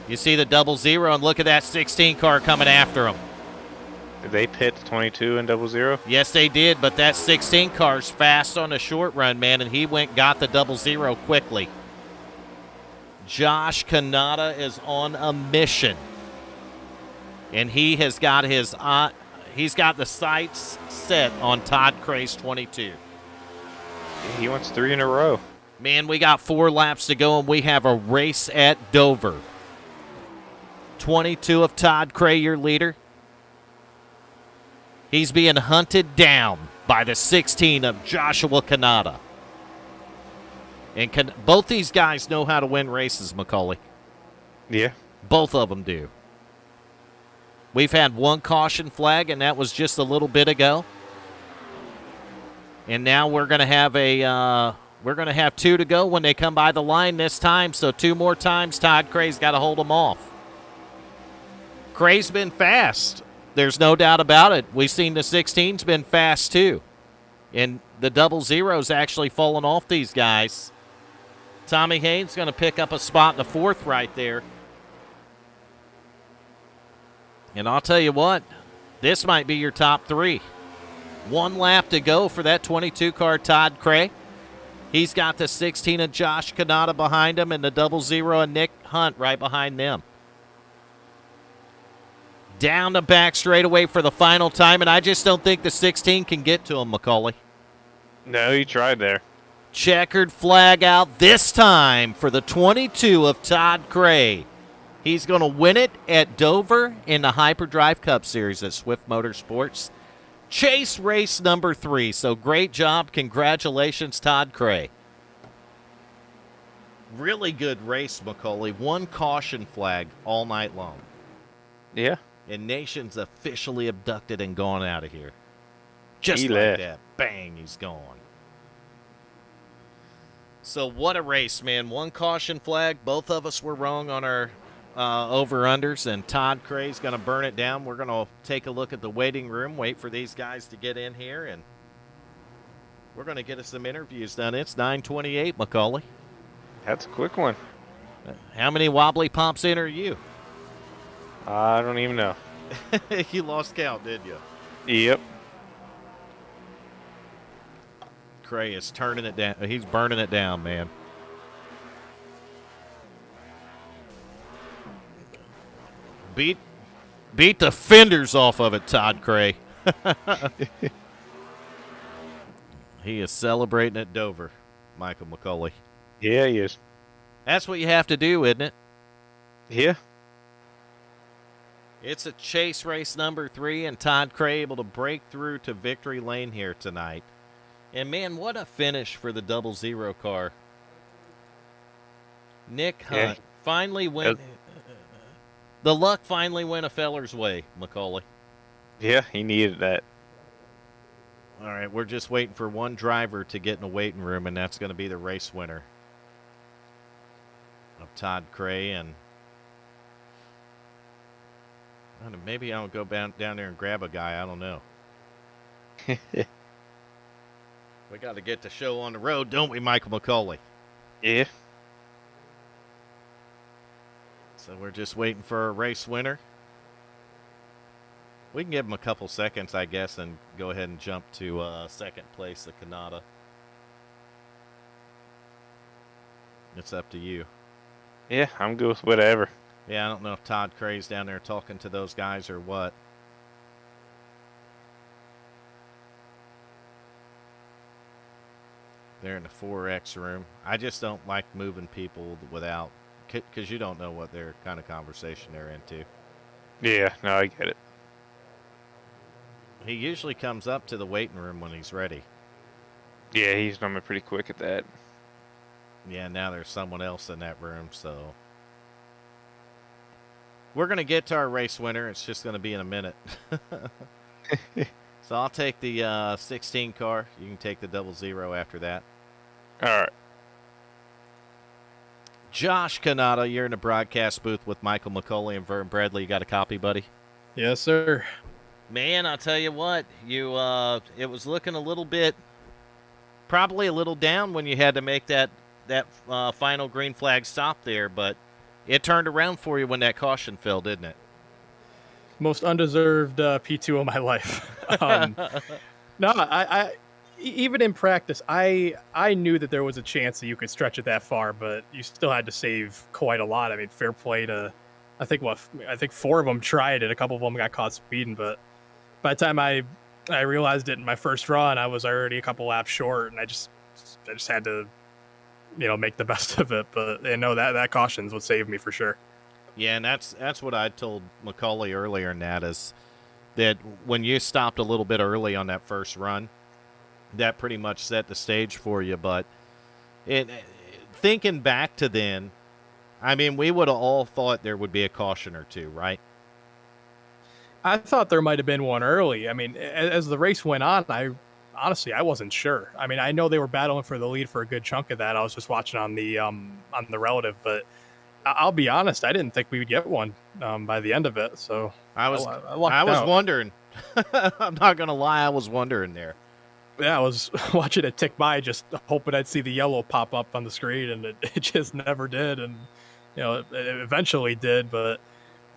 Speaker 1: You see the 00, and look at that 16 car coming after him.
Speaker 3: Did they pit the 22 and 00?
Speaker 1: Yes, they did, but that 16 car's fast on the short run, man, and he went got the 00 quickly. Josh Kanata is on a mission, and he has got his he's got the sights set on Todd Cray's 22.
Speaker 3: He wants 3 in a row.
Speaker 1: Man, we got 4 laps to go, and we have a race at Dover. 22 of Todd Cray, your leader. He's being hunted down by the 16 of Joshua Kanata. And both these guys know how to win races, McCauley.
Speaker 3: Yeah.
Speaker 1: Both of them do. We've had 1 caution flag, and that was just a little bit ago. And now we're going to have we're going to have 2 to go when they come by the line this time. So 2 more times, Todd Cray's got to hold them off. Cray's been fast. There's no doubt about it. We've seen the 16's been fast too. And the 00's actually fallen off these guys. Tommy Haynes going to pick up a spot in the 4th right there. And I'll tell you what, this might be your top 3. 1 lap to go for that 22 car Todd Cray. He's got the 16 of Josh Kanata behind him and the 00 of Nick Hunt right behind them. Down the back straightaway for the final time, and I just don't think the 16 can get to him, McCauley.
Speaker 3: No, he tried there.
Speaker 1: Checkered flag out this time for the 22 of Todd Cray. He's going to win it at Dover in the Hyperdrive Cup Series at Swift Motorsports. Chase race number 3. So great job. Congratulations, Todd Cray. Really good race, McCauley. 1 caution flag all night long.
Speaker 3: Yeah.
Speaker 1: And Nation's officially abducted and gone out of here. Just
Speaker 3: He
Speaker 1: like
Speaker 3: left.
Speaker 1: that. Bang, he's gone. So what a race, man. 1 caution flag. Both of us were wrong on our over-unders, and Todd Cray's going to burn it down. We're going to take a look at the waiting room, wait for these guys to get in here, and we're going to get us some interviews done. It's 9:28, McCauley.
Speaker 3: That's a quick one.
Speaker 1: How many wobbly pumps in are you?
Speaker 3: I don't even know.
Speaker 1: You lost count, did you?
Speaker 3: Yep.
Speaker 1: Cray is turning it down. He's burning it down, man. Beat the fenders off of it, Todd Cray. He is celebrating at Dover, Michael McCauley.
Speaker 3: Yeah, he is.
Speaker 1: That's what you have to do, isn't it?
Speaker 3: Yeah.
Speaker 1: It's a chase race number 3, and Todd Cray able to break through to victory lane here tonight. And, man, what a finish for the 00 car. Nick Hunt finally went. The luck finally went a feller's way, McCauley.
Speaker 3: Yeah, he needed that.
Speaker 1: All right, we're just waiting for 1 driver to get in the waiting room, and that's going to be the race winner of Todd Cray. And maybe I'll go down there and grab a guy. I don't know. We got to get the show on the road, don't we, Michael McCauley?
Speaker 3: Yeah.
Speaker 1: So we're just waiting for a race winner. We can give him a couple seconds, I guess, and go ahead and jump to second place, the Kanata. It's up to you.
Speaker 3: Yeah, I'm good with whatever.
Speaker 1: Yeah, I don't know if Todd Cray's down there talking to those guys or what. They're in the 4X room. I just don't like moving people without, because you don't know what their kind of conversation they're into.
Speaker 3: Yeah, no, I get it.
Speaker 1: He usually comes up to the waiting room when he's ready.
Speaker 3: Yeah, he's normally pretty quick at that.
Speaker 1: Yeah, now there's someone else in that room, so. We're going to get to our race winner. It's just going to be in a minute. So I'll take the 16 car. You can take the 00 after that.
Speaker 3: All right.
Speaker 1: Josh Kanata, you're in the broadcast booth with Michael McCauley and Vern Bradley. You got a copy, buddy?
Speaker 4: Yes, sir.
Speaker 1: Man, I'll tell you what. It was looking a little bit, probably a little down when you had to make that final green flag stop there, but it turned around for you when that caution fell, didn't it?
Speaker 4: Most undeserved P2 of my life. No, I even in practice, I knew that there was a chance that you could stretch it that far, but you still had to save quite a lot. I mean, fair play to, I think 4 of them tried it. A couple of them got caught speeding, but by the time I realized it in my first run, I was already a couple laps short, and I just had to, make the best of it. But that caution's what saved me for sure.
Speaker 1: Yeah, and that's what I told McCauley earlier in that, is that when you stopped a little bit early on that first run, that pretty much set the stage for you. But thinking back to then, I mean, we would have all thought there would be a caution or two, right?
Speaker 4: I thought there might have been one early. I mean, as the race went on, I wasn't sure. I mean, I know they were battling for the lead for a good chunk of that. I was just watching on the relative, but I'll be honest, I didn't think we would get one by the end of it. So
Speaker 1: I was wondering. I'm not gonna lie, I was wondering there.
Speaker 4: Yeah, I was watching it tick by, just hoping I'd see the yellow pop up on the screen, and it just never did. And it eventually did, but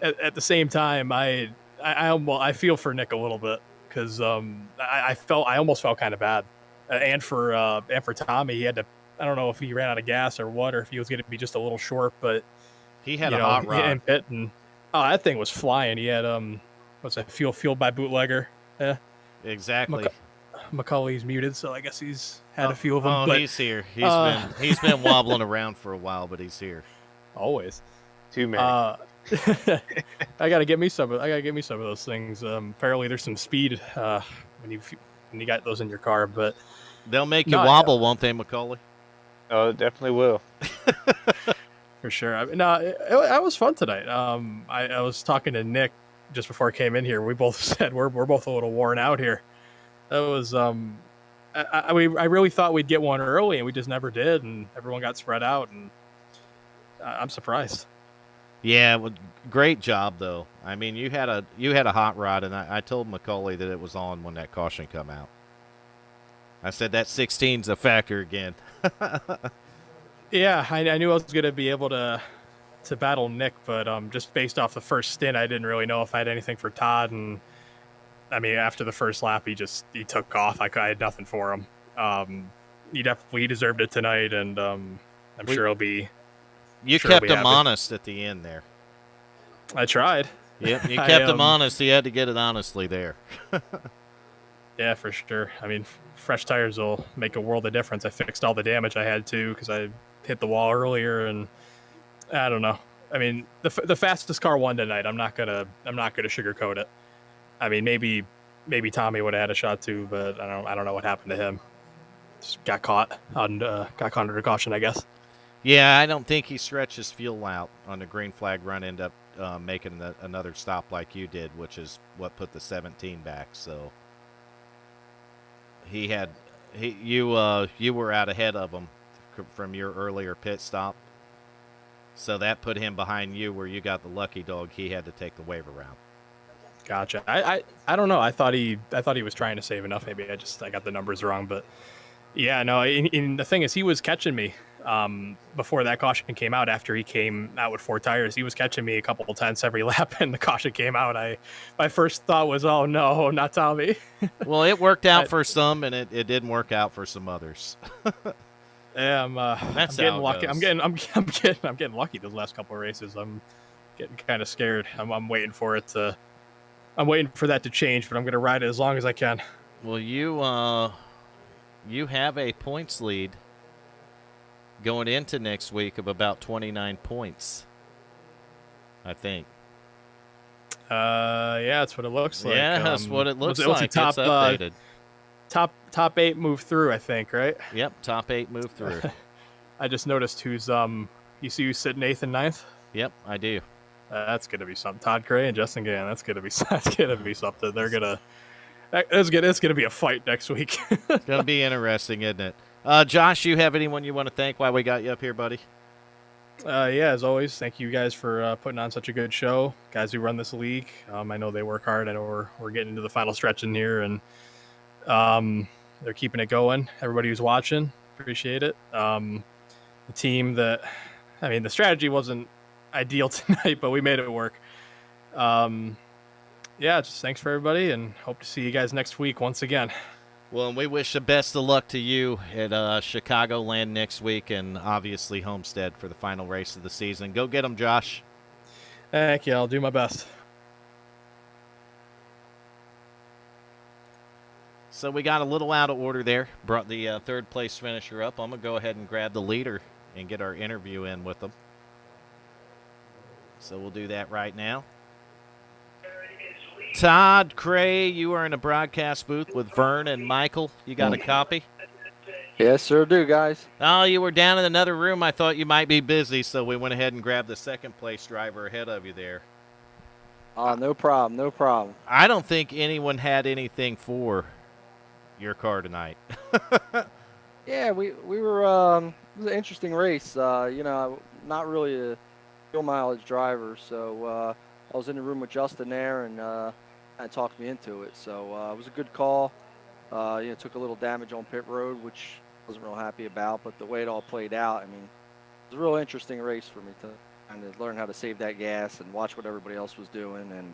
Speaker 4: at the same time, I feel for Nick a little bit, because I almost felt kind of bad, and for Tommy, he had to. I don't know if he ran out of gas or what, or if he was going to be just a little short, but
Speaker 1: he had a hot rod
Speaker 4: in pit, and that thing was flying. He had what's that, fueled by bootlegger? Yeah,
Speaker 1: exactly.
Speaker 4: McCauley's muted, so I guess he's had a few of them.
Speaker 1: But he's here. He's been wobbling around for a while, but he's here.
Speaker 4: Always.
Speaker 3: Too many.
Speaker 4: I gotta get me some of those things. Apparently, there's some speed when you got those in your car, but
Speaker 1: they'll make you wobble, won't they, McCauley?
Speaker 3: Oh, it definitely will.
Speaker 4: For sure. I mean, it was fun tonight. I was talking to Nick just before I came in here. We both said we're both a little worn out here. That was I really thought we'd get one early, and we just never did, and everyone got spread out, and I'm surprised.
Speaker 1: Yeah, well, great job though. I mean, you had a hot rod, and I told McCauley that it was on when that caution come out. I said that 16's a factor again.
Speaker 4: Yeah, I knew I was going to be able to battle Nick, but just based off the first stint, I didn't really know if I had anything for Todd. And I mean, after the first lap, he took off. I had nothing for him. He deserved it tonight, and I'm sure he'll be.
Speaker 1: You kept him honest at the end there.
Speaker 4: I tried.
Speaker 1: Yep, you kept him honest. He had to get it honestly there.
Speaker 4: Yeah, for sure. I mean, fresh tires will make a world of difference. I fixed all the damage I had to, because I hit the wall earlier, and I don't know. I mean, the fastest car won tonight. I'm not gonna sugarcoat it. I mean, maybe Tommy would have had a shot too, but I don't know what happened to him. Just got caught under caution, I guess.
Speaker 1: Yeah, I don't think he stretched his fuel out on the green flag run. End up making another stop like you did, which is what put the 17 back. So you were out ahead of him from your earlier pit stop. So that put him behind you, where you got the lucky dog. He had to take the wave around.
Speaker 4: Gotcha. I don't know. I thought he was trying to save enough. Maybe I got the numbers wrong, but yeah, no. The thing is, he was catching me before that caution came out. After he came out with 4 tires, he was catching me a couple of tenths every lap, and the caution came out. My first thought was, oh no, not Tommy.
Speaker 1: Well, it worked out for some, and it didn't work out for some others.
Speaker 4: Yeah, I'm
Speaker 1: That's
Speaker 4: getting
Speaker 1: how it
Speaker 4: lucky.
Speaker 1: goes.
Speaker 4: I'm getting lucky those last couple of races. I'm getting kind of scared. I'm waiting for it to. I'm waiting for that to change, but I'm going to ride it as long as I can.
Speaker 1: Well, you have a points lead going into next week of about 29 points, I think.
Speaker 4: Yeah, that's what it looks like.
Speaker 1: Yeah, that's what it looks
Speaker 4: what's
Speaker 1: like.
Speaker 4: the top,
Speaker 1: It's updated.
Speaker 4: Top 8 move through, I think, right?
Speaker 1: Yep, top 8 move through.
Speaker 4: I just noticed who's you see who's sitting 8th and 9th?
Speaker 1: Yep, I do.
Speaker 4: That's gonna be something. Todd Cray and Justin Gann. That's gonna be something. They're gonna. It's gonna be a fight next week.
Speaker 1: It's going to be interesting, isn't it? Josh, you have anyone you want to thank while we got you up here, buddy?
Speaker 4: Yeah, as always, thank you guys for putting on such a good show. Guys who run this league, I know they work hard. I know we're getting into the final stretch in here, and they're keeping it going. Everybody who's watching, appreciate it. The team the strategy wasn't ideal tonight, but we made it work. Yeah, just thanks for everybody, and hope to see you guys next week once again.
Speaker 1: Well, and we wish the best of luck to you at Chicagoland next week, and obviously Homestead for the final race of the season. Go get them, Josh.
Speaker 4: Thank you. I'll do my best.
Speaker 1: So we got a little out of order there. Brought the third place finisher up. I'm going to go ahead and grab the leader and get our interview in with them. So we'll do that right now. Todd Cray, you are in a broadcast booth with Vern and Michael. You got a copy?
Speaker 5: Yes, sir, do, guys.
Speaker 1: Oh, you were down in another room. I thought you might be busy, so we went ahead and grabbed the second place driver ahead of you there.
Speaker 5: No problem, no problem.
Speaker 1: I don't think anyone had anything for your car tonight.
Speaker 5: Yeah, we were. It was an interesting race. Not really a fuel mileage driver, so I was in the room with Justin there, and talked me into it. So it was a good call. Took a little damage on pit road, which I wasn't real happy about, but the way it all played out, it was a real interesting race for me to kind of learn how to save that gas and watch what everybody else was doing, and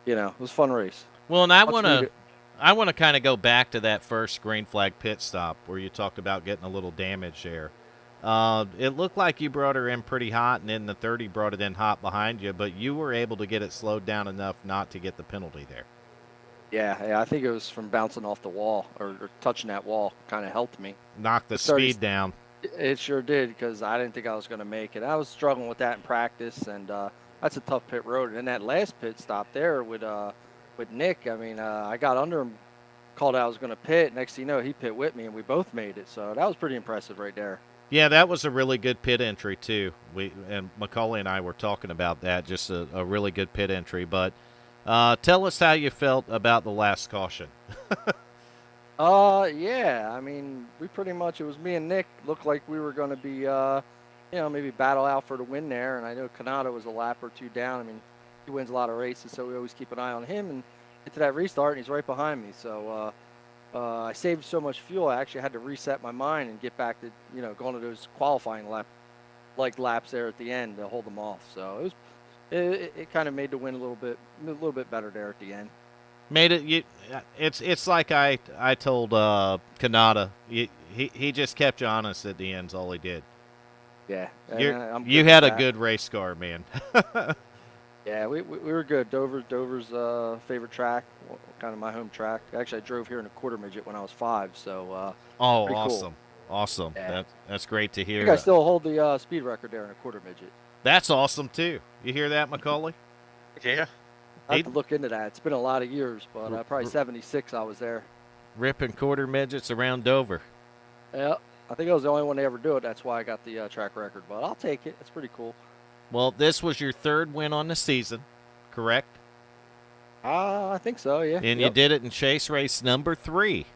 Speaker 5: it was a fun race.
Speaker 1: Well, and I want to kind of go back to that first green flag pit stop where you talked about getting a little damage there. It looked like you brought her in pretty hot, and then the 30 brought it in hot behind you, but you were able to get it slowed down enough not to get the penalty there.
Speaker 5: Yeah, I think it was from bouncing off the wall or touching that wall kind of helped me.
Speaker 1: Knocked the speed down.
Speaker 5: It sure did, because I didn't think I was going to make it. I was struggling with that in practice, and that's a tough pit road. And then that last pit stop there with Nick, I got under him, called out I was going to pit. Next thing you know, he pit with me, and we both made it. So that was pretty impressive right there.
Speaker 1: Yeah, that was a really good pit entry, too. And Macaulay and I were talking about that, just a really good pit entry. But tell us how you felt about the last caution.
Speaker 5: Yeah, we pretty much, it was me and Nick, looked like we were going to be, maybe battle out for the win there. And I know Kanata was a lap or two down. He wins a lot of races, so we always keep an eye on him. And get to that restart, and he's right behind me. So I saved so much fuel, I actually had to reset my mind and get back to, going to those qualifying laps there at the end to hold them off. So it kind of made the win a little bit better there at the end.
Speaker 1: Made it. It's like I told Kanata. He just kept you honest at the end. Is all he did.
Speaker 5: Yeah,
Speaker 1: you had a good race car, man.
Speaker 5: Yeah, we were good. Dover's favorite track, kind of my home track. Actually, I drove here in a quarter midget when I was 5. So
Speaker 1: awesome,
Speaker 5: cool.
Speaker 1: Awesome.
Speaker 5: Yeah.
Speaker 1: That's great to hear.
Speaker 5: I think I still hold the speed record there in a quarter midget.
Speaker 1: That's awesome too. You hear that, Macaulay?
Speaker 2: Yeah.
Speaker 5: I have to look into that. It's been a lot of years, but probably 76 I was there.
Speaker 1: Ripping quarter midgets around Dover.
Speaker 5: Yeah, I think I was the only one to ever do it. That's why I got the track record, but I'll take it. It's pretty cool.
Speaker 1: Well, this was your 3rd win on the season, correct?
Speaker 5: I think so, yeah.
Speaker 1: And you did it in chase race number 3.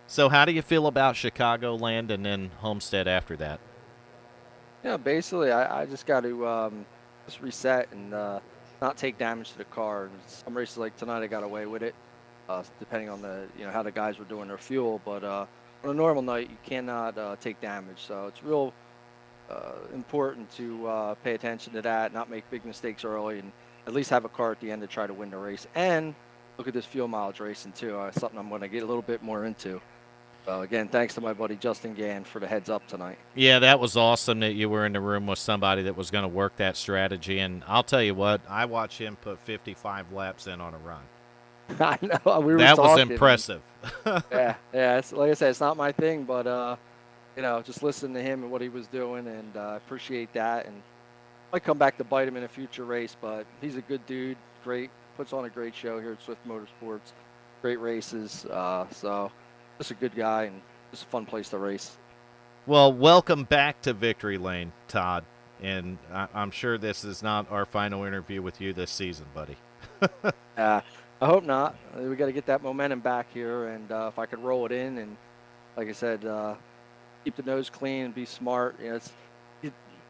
Speaker 1: So how do you feel about Chicagoland and then Homestead after that?
Speaker 5: Yeah, basically, I just got to just reset and not take damage to the car. And some races like tonight, I got away with it, depending on the how the guys were doing their fuel. But on a normal night, you cannot take damage. So it's real important to pay attention to that, not make big mistakes early, and at least have a car at the end to try to win the race. And look at this fuel mileage racing too. Something I'm going to get a little bit more into. So again, thanks to my buddy Justin Gann for the heads up tonight.
Speaker 1: Yeah, that was awesome that you were in the room with somebody that was going to work that strategy. And I'll tell you what, I watched him put 55 laps in on a run.
Speaker 5: I know. We were
Speaker 1: That was
Speaker 5: talking.
Speaker 1: impressive.
Speaker 5: Yeah. It's, like I said, it's not my thing, but just listening to him and what he was doing, and appreciate that. And I might come back to bite him in a future race, but he's a good dude. Great, puts on a great show here at Swift Motorsports. Great races. So just a good guy and just a fun place to race.
Speaker 1: Well, welcome back to Victory Lane, Todd. And I'm sure this is not our final interview with you this season, buddy.
Speaker 5: I hope not. We got to get that momentum back here, and if I could roll it in, and like I said, keep the nose clean and be smart.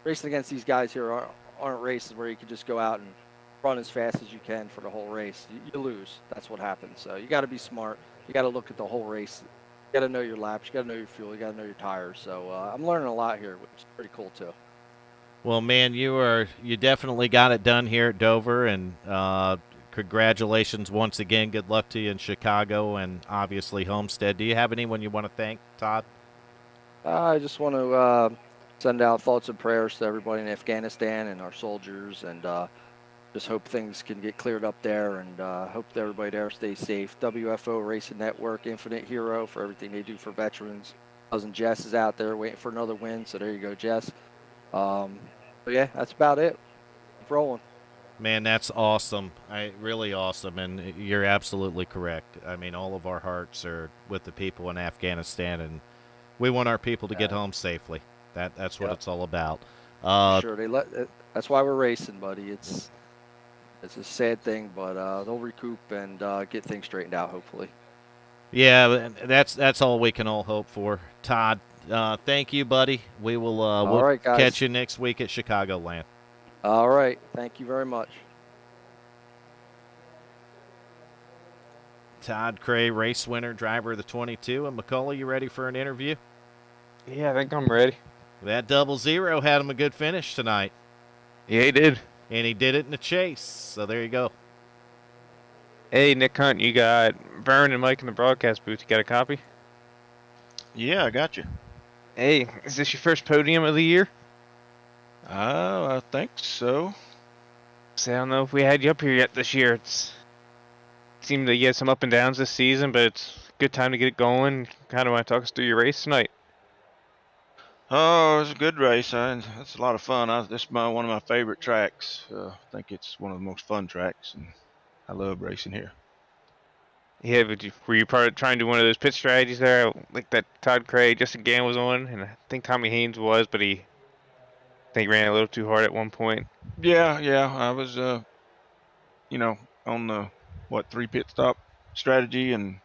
Speaker 5: Racing against these guys here aren't races where you can just go out and run as fast as you can for the whole race. You lose. That's what happens. So you got to be smart. You got to look at the whole race. You got to know your laps. You got to know your fuel. You got to know your tires. So I'm learning a lot here, which is pretty cool too.
Speaker 1: Well, man, you definitely got it done here at Dover, and congratulations once again. Good luck to you in Chicago and obviously Homestead. Do you have anyone you want to thank, Todd?
Speaker 5: I just want to send out thoughts and prayers to everybody in Afghanistan and our soldiers, and just hope things can get cleared up there, and hope that everybody there stays safe. WFO Racing Network, Infinite Hero for everything they do for veterans. Cousin Jess is out there waiting for another win, so there you go, Jess. But yeah, that's about it. Keep rolling.
Speaker 1: Man, that's awesome. Really awesome, and you're absolutely correct. I mean, all of our hearts are with the people in Afghanistan, and we want our people to get home safely. That's what it's all about.
Speaker 5: Sure, that's why we're racing, buddy. It's a sad thing, but they'll recoup and get things straightened out, hopefully.
Speaker 1: Yeah, that's all we can all hope for. Todd, thank you, buddy. We will we'll
Speaker 5: right, guys.
Speaker 1: catch you next week at Chicagoland.
Speaker 5: All right. Thank you very much.
Speaker 1: Todd Cray, race winner, driver of the 22. And McCullough, you ready for an interview?
Speaker 3: Yeah, I think I'm ready.
Speaker 1: That 00 had him a good finish tonight.
Speaker 3: Yeah, he did.
Speaker 1: And he did it in the chase. So there you go.
Speaker 3: Hey, Nick Hunt, you got Vern and Mike in the broadcast booth. You got a copy?
Speaker 6: Yeah, I got you.
Speaker 3: Hey, is this your first podium of the year?
Speaker 6: I think so.
Speaker 3: So I don't know if we had you up here yet this year. It seemed to get some up and downs this season, but it's a good time to get it going. Kind of want to talk us through your race tonight.
Speaker 6: Oh, it was a good race. It's a lot of fun. This is one of my favorite tracks. I think it's one of the most fun tracks, and I love racing here.
Speaker 3: Yeah, but were you part of trying to do one of those pit strategies there, like that Todd Cray, Justin Gann was on, and I think Tommy Haynes was, but I think he ran a little too hard at one point.
Speaker 6: Yeah, I was, on the 3 pit stop strategy, and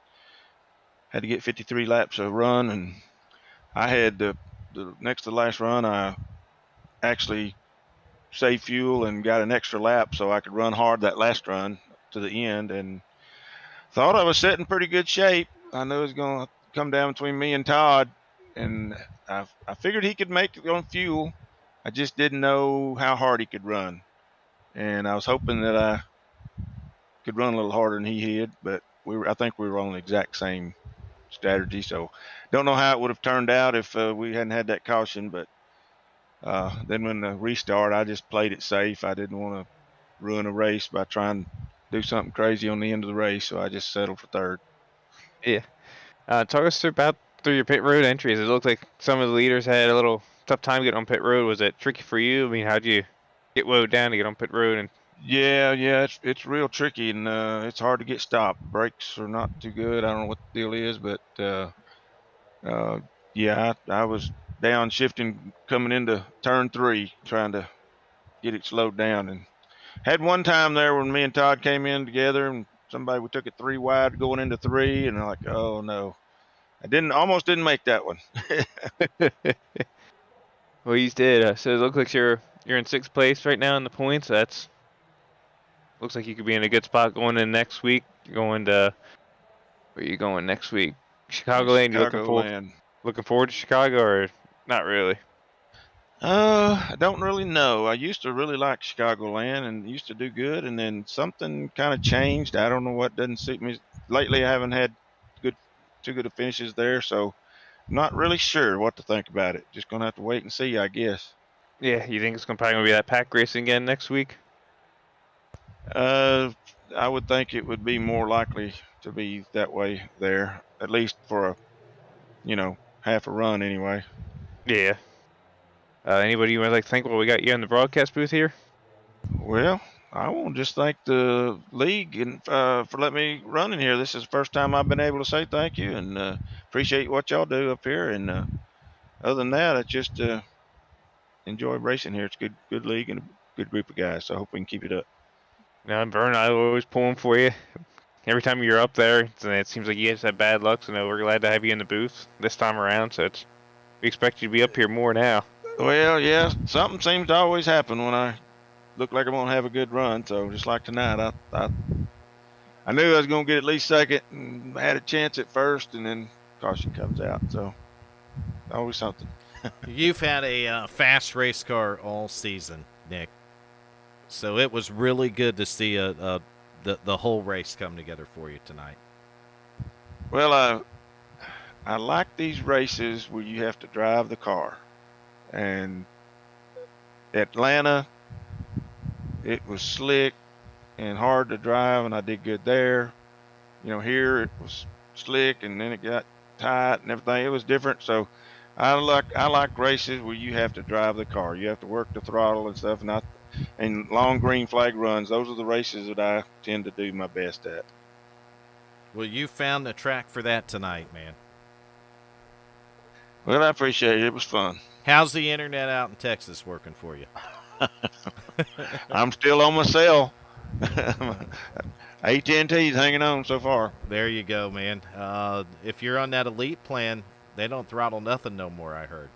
Speaker 6: had to get 53 laps of run, and I had the next to the last run, I actually saved fuel and got an extra lap so I could run hard that last run to the end, and thought I was set in pretty good shape. I knew it was going to come down between me and Todd, and I figured he could make it on fuel. I just didn't know how hard he could run, and I was hoping that I could run a little harder than he had, but I think we were on the exact same strategy, so don't know how it would have turned out if we hadn't had that caution, but then when the restart, I just played it safe. I didn't want to ruin a race by trying to do something crazy on the end of the race, so I just settled for third.
Speaker 3: Yeah. Talk us through your pit road entries. It looked like some of the leaders had a little tough time getting on pit road. Was it tricky for you? I mean, how'd you get woed down to get on pit road? And
Speaker 6: Yeah, it's real tricky, and it's hard to get stopped. Brakes are not too good. I don't know what the deal is, but I was downshifting coming into turn 3, trying to get it slowed down, and had one time there when me and Todd came in together, and we took it 3 wide going into 3, and I'm like, oh no, almost didn't make that one.
Speaker 3: well, you did. So it looks like you're in 6th place right now in the points. looks like you could be in a good spot going in next week. You're going to where are you going next week? Chicagoland. You
Speaker 6: Chicagoland.
Speaker 3: looking forward to Chicago or not really?
Speaker 6: I don't really know. I used to really like Chicagoland and used to do good, and then something kind of changed. I don't know what doesn't suit me. Lately, I haven't had too good of finishes there, so I'm not really sure what to think about it. Just gonna have to wait and see, I guess.
Speaker 3: Yeah, you think it's probably gonna be that pack racing again next week?
Speaker 6: I would think it would be more likely to be that way there, at least for half a run anyway.
Speaker 3: Yeah. Anybody you want to thank while we got you in the broadcast booth here?
Speaker 6: Well, I want to just thank the league and for letting me run in here. This is the first time I've been able to say thank you, and appreciate what y'all do up here. And other than that, I just enjoy racing here. It's a good league and a good group of guys. So I hope we can keep it up.
Speaker 3: No, Vern, I always pulling for you. Every time you're up there, it seems like you guys have bad luck. So no, we're glad to have you in the booth this time around. So we expect you to be up here more now.
Speaker 6: Well, yeah, something seems to always happen when I look like I'm gonna have a good run. So just like tonight, I knew I was gonna get at least second, and had a chance at first, and then caution comes out. So always something.
Speaker 1: You've had a fast race car all season, Nick. So it was really good to see the whole race come together for you tonight.
Speaker 6: Well, I like these races where you have to drive the car. And Atlanta, it was slick and hard to drive, and I did good there. Here it was slick, and then it got tight and everything. It was different. So I like races where you have to drive the car. You have to work the throttle and stuff, and long green flag runs. Those are the races that I tend to do my best at.
Speaker 1: Well, you found the track for that tonight, man.
Speaker 6: Well, I appreciate it. It was fun.
Speaker 1: How's the internet out in Texas working for you?
Speaker 6: I'm still on my cell. AT&T's hanging on so far.
Speaker 1: There you go, man. If you're on that elite plan, they don't throttle nothing no more, I heard.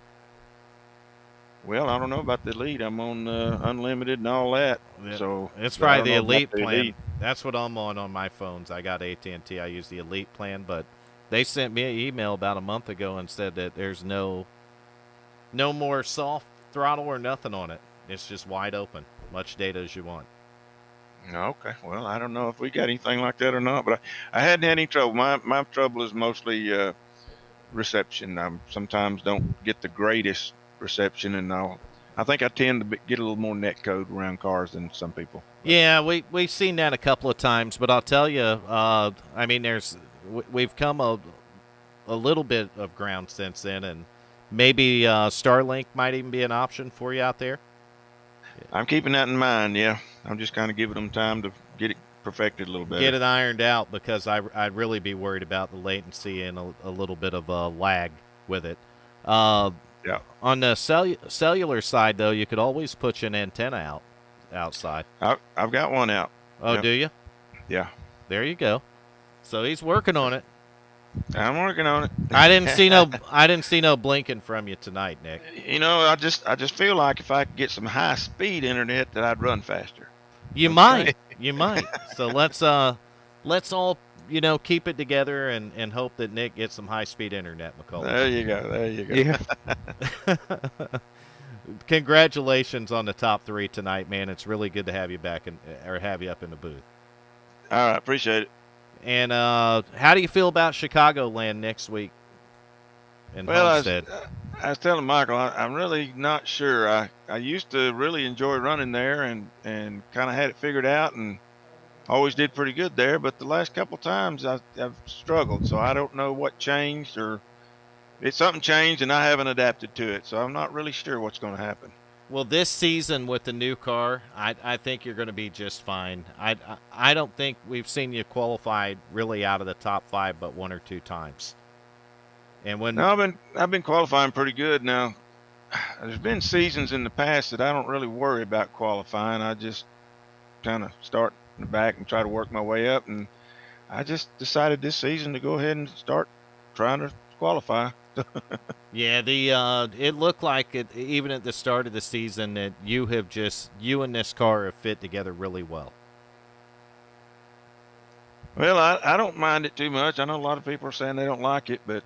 Speaker 6: Well, I don't know about the elite. I'm on unlimited and all that.
Speaker 1: Yeah,
Speaker 6: so
Speaker 1: it's probably the
Speaker 6: I don't know
Speaker 1: elite
Speaker 6: about the
Speaker 1: plan.
Speaker 6: elite.
Speaker 1: That's what I'm on my phones. I got AT&T. I use the elite plan, but they sent me an email about a month ago and said that there's no more soft throttle or nothing on it. It's just wide open. Much data as you want.
Speaker 6: Okay. Well, I don't know if we got anything like that or not, but I hadn't had any trouble. My trouble is mostly reception. I sometimes don't get the greatest reception, and I think I tend to get a little more net code around cars than some people.
Speaker 1: Yeah, we've seen that a couple of times, but I'll tell you, we've come a little bit of ground since then, and maybe Starlink might even be an option for you out there.
Speaker 6: I'm keeping that in mind. Yeah, I'm just kind of giving them time to get it perfected a little bit.
Speaker 1: Get it ironed out, because I'd really be worried about the latency and a little bit of lag with it.
Speaker 6: Yeah.
Speaker 1: On the cellular side, though, you could always put an antenna outside.
Speaker 6: I've got one out.
Speaker 1: Oh,
Speaker 6: Yep.
Speaker 1: do you?
Speaker 6: Yeah.
Speaker 1: There you go. So he's working on it.
Speaker 6: I'm working on it.
Speaker 1: I didn't see no blinking from you tonight, Nick.
Speaker 6: I just feel like if I could get some high speed internet, that I'd run faster.
Speaker 1: You might. So let's all keep it together and hope that Nick gets some high speed internet, McCullough.
Speaker 6: There you go.
Speaker 3: Yeah.
Speaker 1: Congratulations on the top 3 tonight, man. It's really good to have you back have you up in the booth.
Speaker 6: All right, appreciate it.
Speaker 1: And how do you feel about Chicagoland next week in Homestead?
Speaker 6: I was telling Michael, I'm really not sure. I used to really enjoy running there and kind of had it figured out and always did pretty good there. But the last couple times I've struggled, so I don't know what changed, or if something changed and I haven't adapted to it. So I'm not really sure what's going to happen.
Speaker 1: Well, this season with the new car, I think you're going to be just fine. I don't think we've seen you qualified really out of the top 5 but 1 or 2 times. And when
Speaker 6: No, I've been qualifying pretty good now. There's been seasons in the past that I don't really worry about qualifying. I just kind of start in the back and try to work my way up, and I just decided this season to go ahead and start trying to qualify.
Speaker 1: Yeah, it looked like it, even at the start of the season, that you and this car have fit together really well.
Speaker 6: Well, I don't mind it too much. I know a lot of people are saying they don't like it, but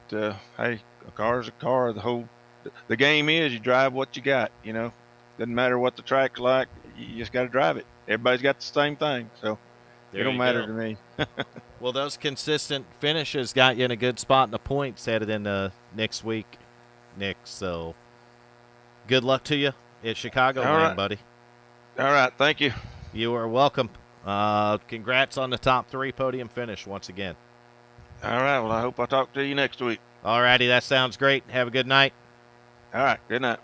Speaker 6: hey, a car's a car. The game is you drive what you got. You know, doesn't matter what the track's like. You just got to drive it. Everybody's got the same thing, so
Speaker 1: There
Speaker 6: it don't
Speaker 1: you
Speaker 6: matter
Speaker 1: go.
Speaker 6: to me.
Speaker 1: Well, those consistent finishes got you in a good spot in the points headed into next week, Nick. So good luck to you at Chicagoland,
Speaker 6: All right.
Speaker 1: buddy.
Speaker 6: All right, thank you.
Speaker 1: You are welcome. Congrats on the top 3 podium finish once again.
Speaker 6: All right, well, I hope I talk to you next week.
Speaker 1: All righty, that sounds great. Have a good night.
Speaker 6: All right, good night.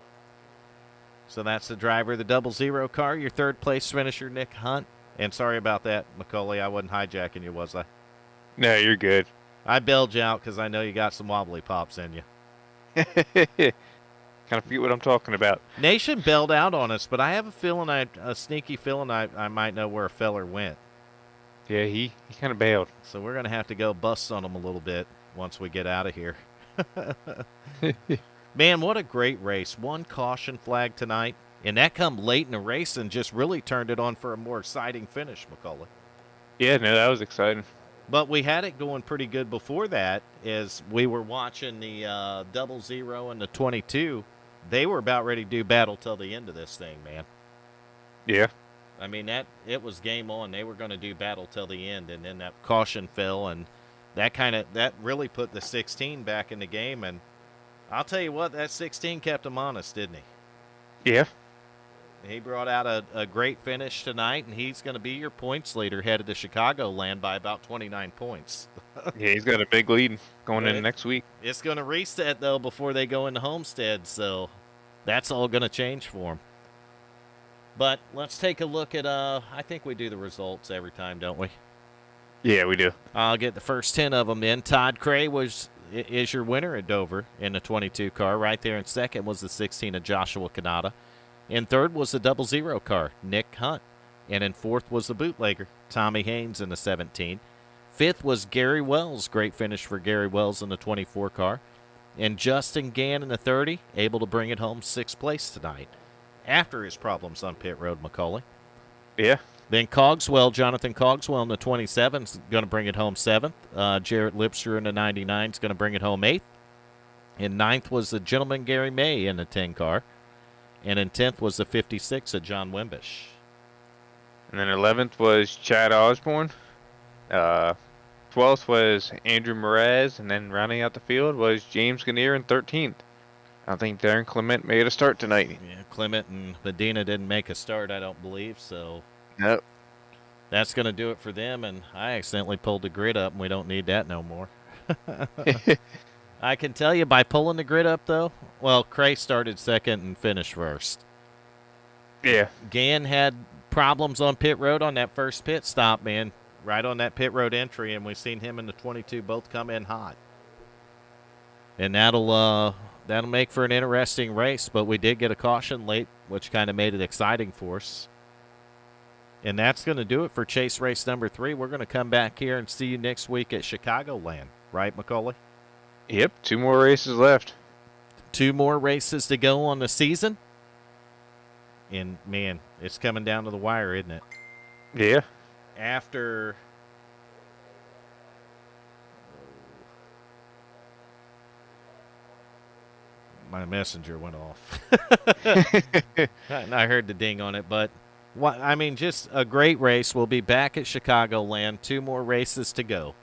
Speaker 1: So that's the driver of the 00 car, your third place finisher, Nick Hunt. And sorry about that, Macaulay. I wasn't hijacking you, was I?
Speaker 3: No, you're good.
Speaker 1: I bailed you out because I know you got some wobbly pops in you.
Speaker 3: Kind of forget what I'm talking about.
Speaker 1: Nation bailed out on us, but I have a sneaky feeling I might know where a feller went.
Speaker 3: Yeah, he kind of bailed.
Speaker 1: So we're going to have to go bust on him a little bit once we get out of here. Man, what a great race. One caution flag tonight, and that come late in the race and just really turned it on for a more exciting finish, Macaulay.
Speaker 3: Yeah, no, that was exciting.
Speaker 1: But we had it going pretty good before that as we were watching the 00 and the 22. They were about ready to do battle till the end of this thing, man.
Speaker 3: Yeah.
Speaker 1: I mean, it was game on. They were going to do battle till the end, and then that caution fell, and that really put the 16 back in the game. And I'll tell you what, that 16 kept him honest, didn't he?
Speaker 3: Yeah.
Speaker 1: He brought out a great finish tonight, and he's going to be your points leader headed to Chicagoland by about 29 points.
Speaker 3: Yeah, he's got a big lead going in next week.
Speaker 1: It's going to reset, though, before they go into Homestead, so that's all going to change for him. But let's take a look at, I think we do the results every time, don't we?
Speaker 3: Yeah, we do.
Speaker 1: I'll get the first 10 of them in. Todd Cray is your winner at Dover in the 22 car. Right there in second was the 16 of Joshua Kanata. In third was the 00 car, Nick Hunt. And in fourth was the bootlegger, Tommy Haynes in the 17. Fifth was Gary Wells. Great finish for Gary Wells in the 24 car. And Justin Gann in the 30, able to bring it home 6th place tonight after his problems on pit road, Macaulay.
Speaker 3: Yeah.
Speaker 1: Then Cogswell, Jonathan Cogswell in the 27 is going to bring it home 7th. Jarrett Lipster in the 99 is going to bring it home 8th. In 9th was the gentleman Gary May in the 10 car. And in 10th was the 56 of John Wimbish.
Speaker 3: And then 11th was Chad Osborne. 12th was Andrew Mraz. And then rounding out the field was James Gannier in 13th. I think Darren Clement made a start tonight.
Speaker 1: Yeah, Clement and Medina didn't make a start, I don't believe, so
Speaker 3: Nope.
Speaker 1: that's going to do it for them. And I accidentally pulled the grid up, and we don't need that no more. I can tell you by pulling the grid up, though, well, Cray started second and finished first.
Speaker 3: Yeah.
Speaker 1: Gann had problems on pit road on that first pit stop, man, right on that pit road entry, and we've seen him and the 22 both come in hot. And that'll make for an interesting race, but we did get a caution late, which kind of made it exciting for us. And that's going to do it for Chase Race number 3. We're going to come back here and see you next week at Chicagoland. Right, Macaulay?
Speaker 3: Yep. 2 more races left.
Speaker 1: 2 more races to go on the season. And, man, it's coming down to the wire, isn't it?
Speaker 3: Yeah.
Speaker 1: After my messenger went off. And I heard the ding on it, but I mean, just a great race. We'll be back at Chicagoland. 2 more races to go,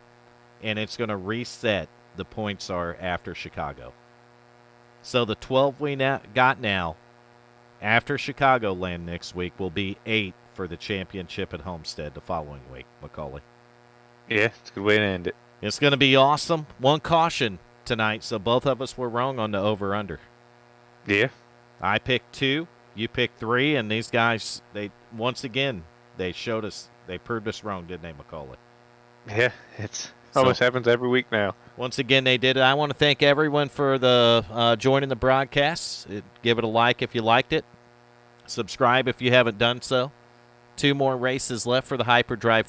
Speaker 1: and it's going to reset the points are after Chicago. So the 12 we got now after Chicagoland next week will be 8 for the championship at Homestead the following week, Macaulay.
Speaker 3: Yeah, it's a good way to end it.
Speaker 1: It's going to be awesome. One caution tonight, so both of us were wrong on the over-under.
Speaker 3: Yeah.
Speaker 1: I picked 2, you picked 3, and these guys, they showed us, they proved us wrong, didn't they, Macaulay?
Speaker 3: Yeah, it's almost happens every week now.
Speaker 1: Once again, they did it. I want to thank everyone for the joining the broadcast. Give it a like if you liked it. Subscribe if you haven't done so. 2 more races left for the Hyperdrive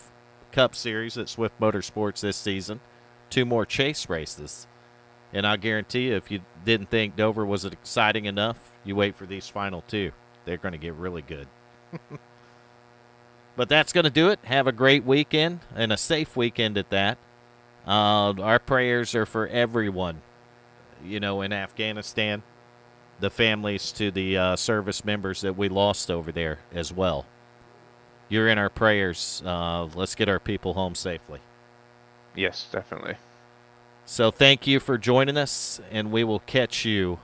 Speaker 1: Cup Series at Swift Motorsports this season. 2 more chase races. And I guarantee you, if you didn't think Dover was exciting enough, you wait for these final 2. They're going to get really good. But that's going to do it. Have a great weekend and a safe weekend at that. Our prayers are for everyone, in Afghanistan, the families to the service members that we lost over there as well. You're in our prayers. Let's get our people home safely.
Speaker 3: Yes, definitely.
Speaker 1: So thank you for joining us, and we will catch you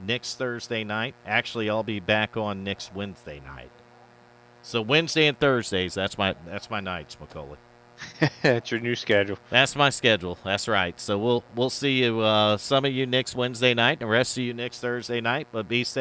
Speaker 1: next Thursday night. Actually, I'll be back on next Wednesday night. So Wednesday and Thursdays, that's my nights, Macaulay.
Speaker 3: It's your new schedule.
Speaker 1: That's my schedule. That's right. So we'll see you, some of you next Wednesday night, and the rest of you next Thursday night. But be safe.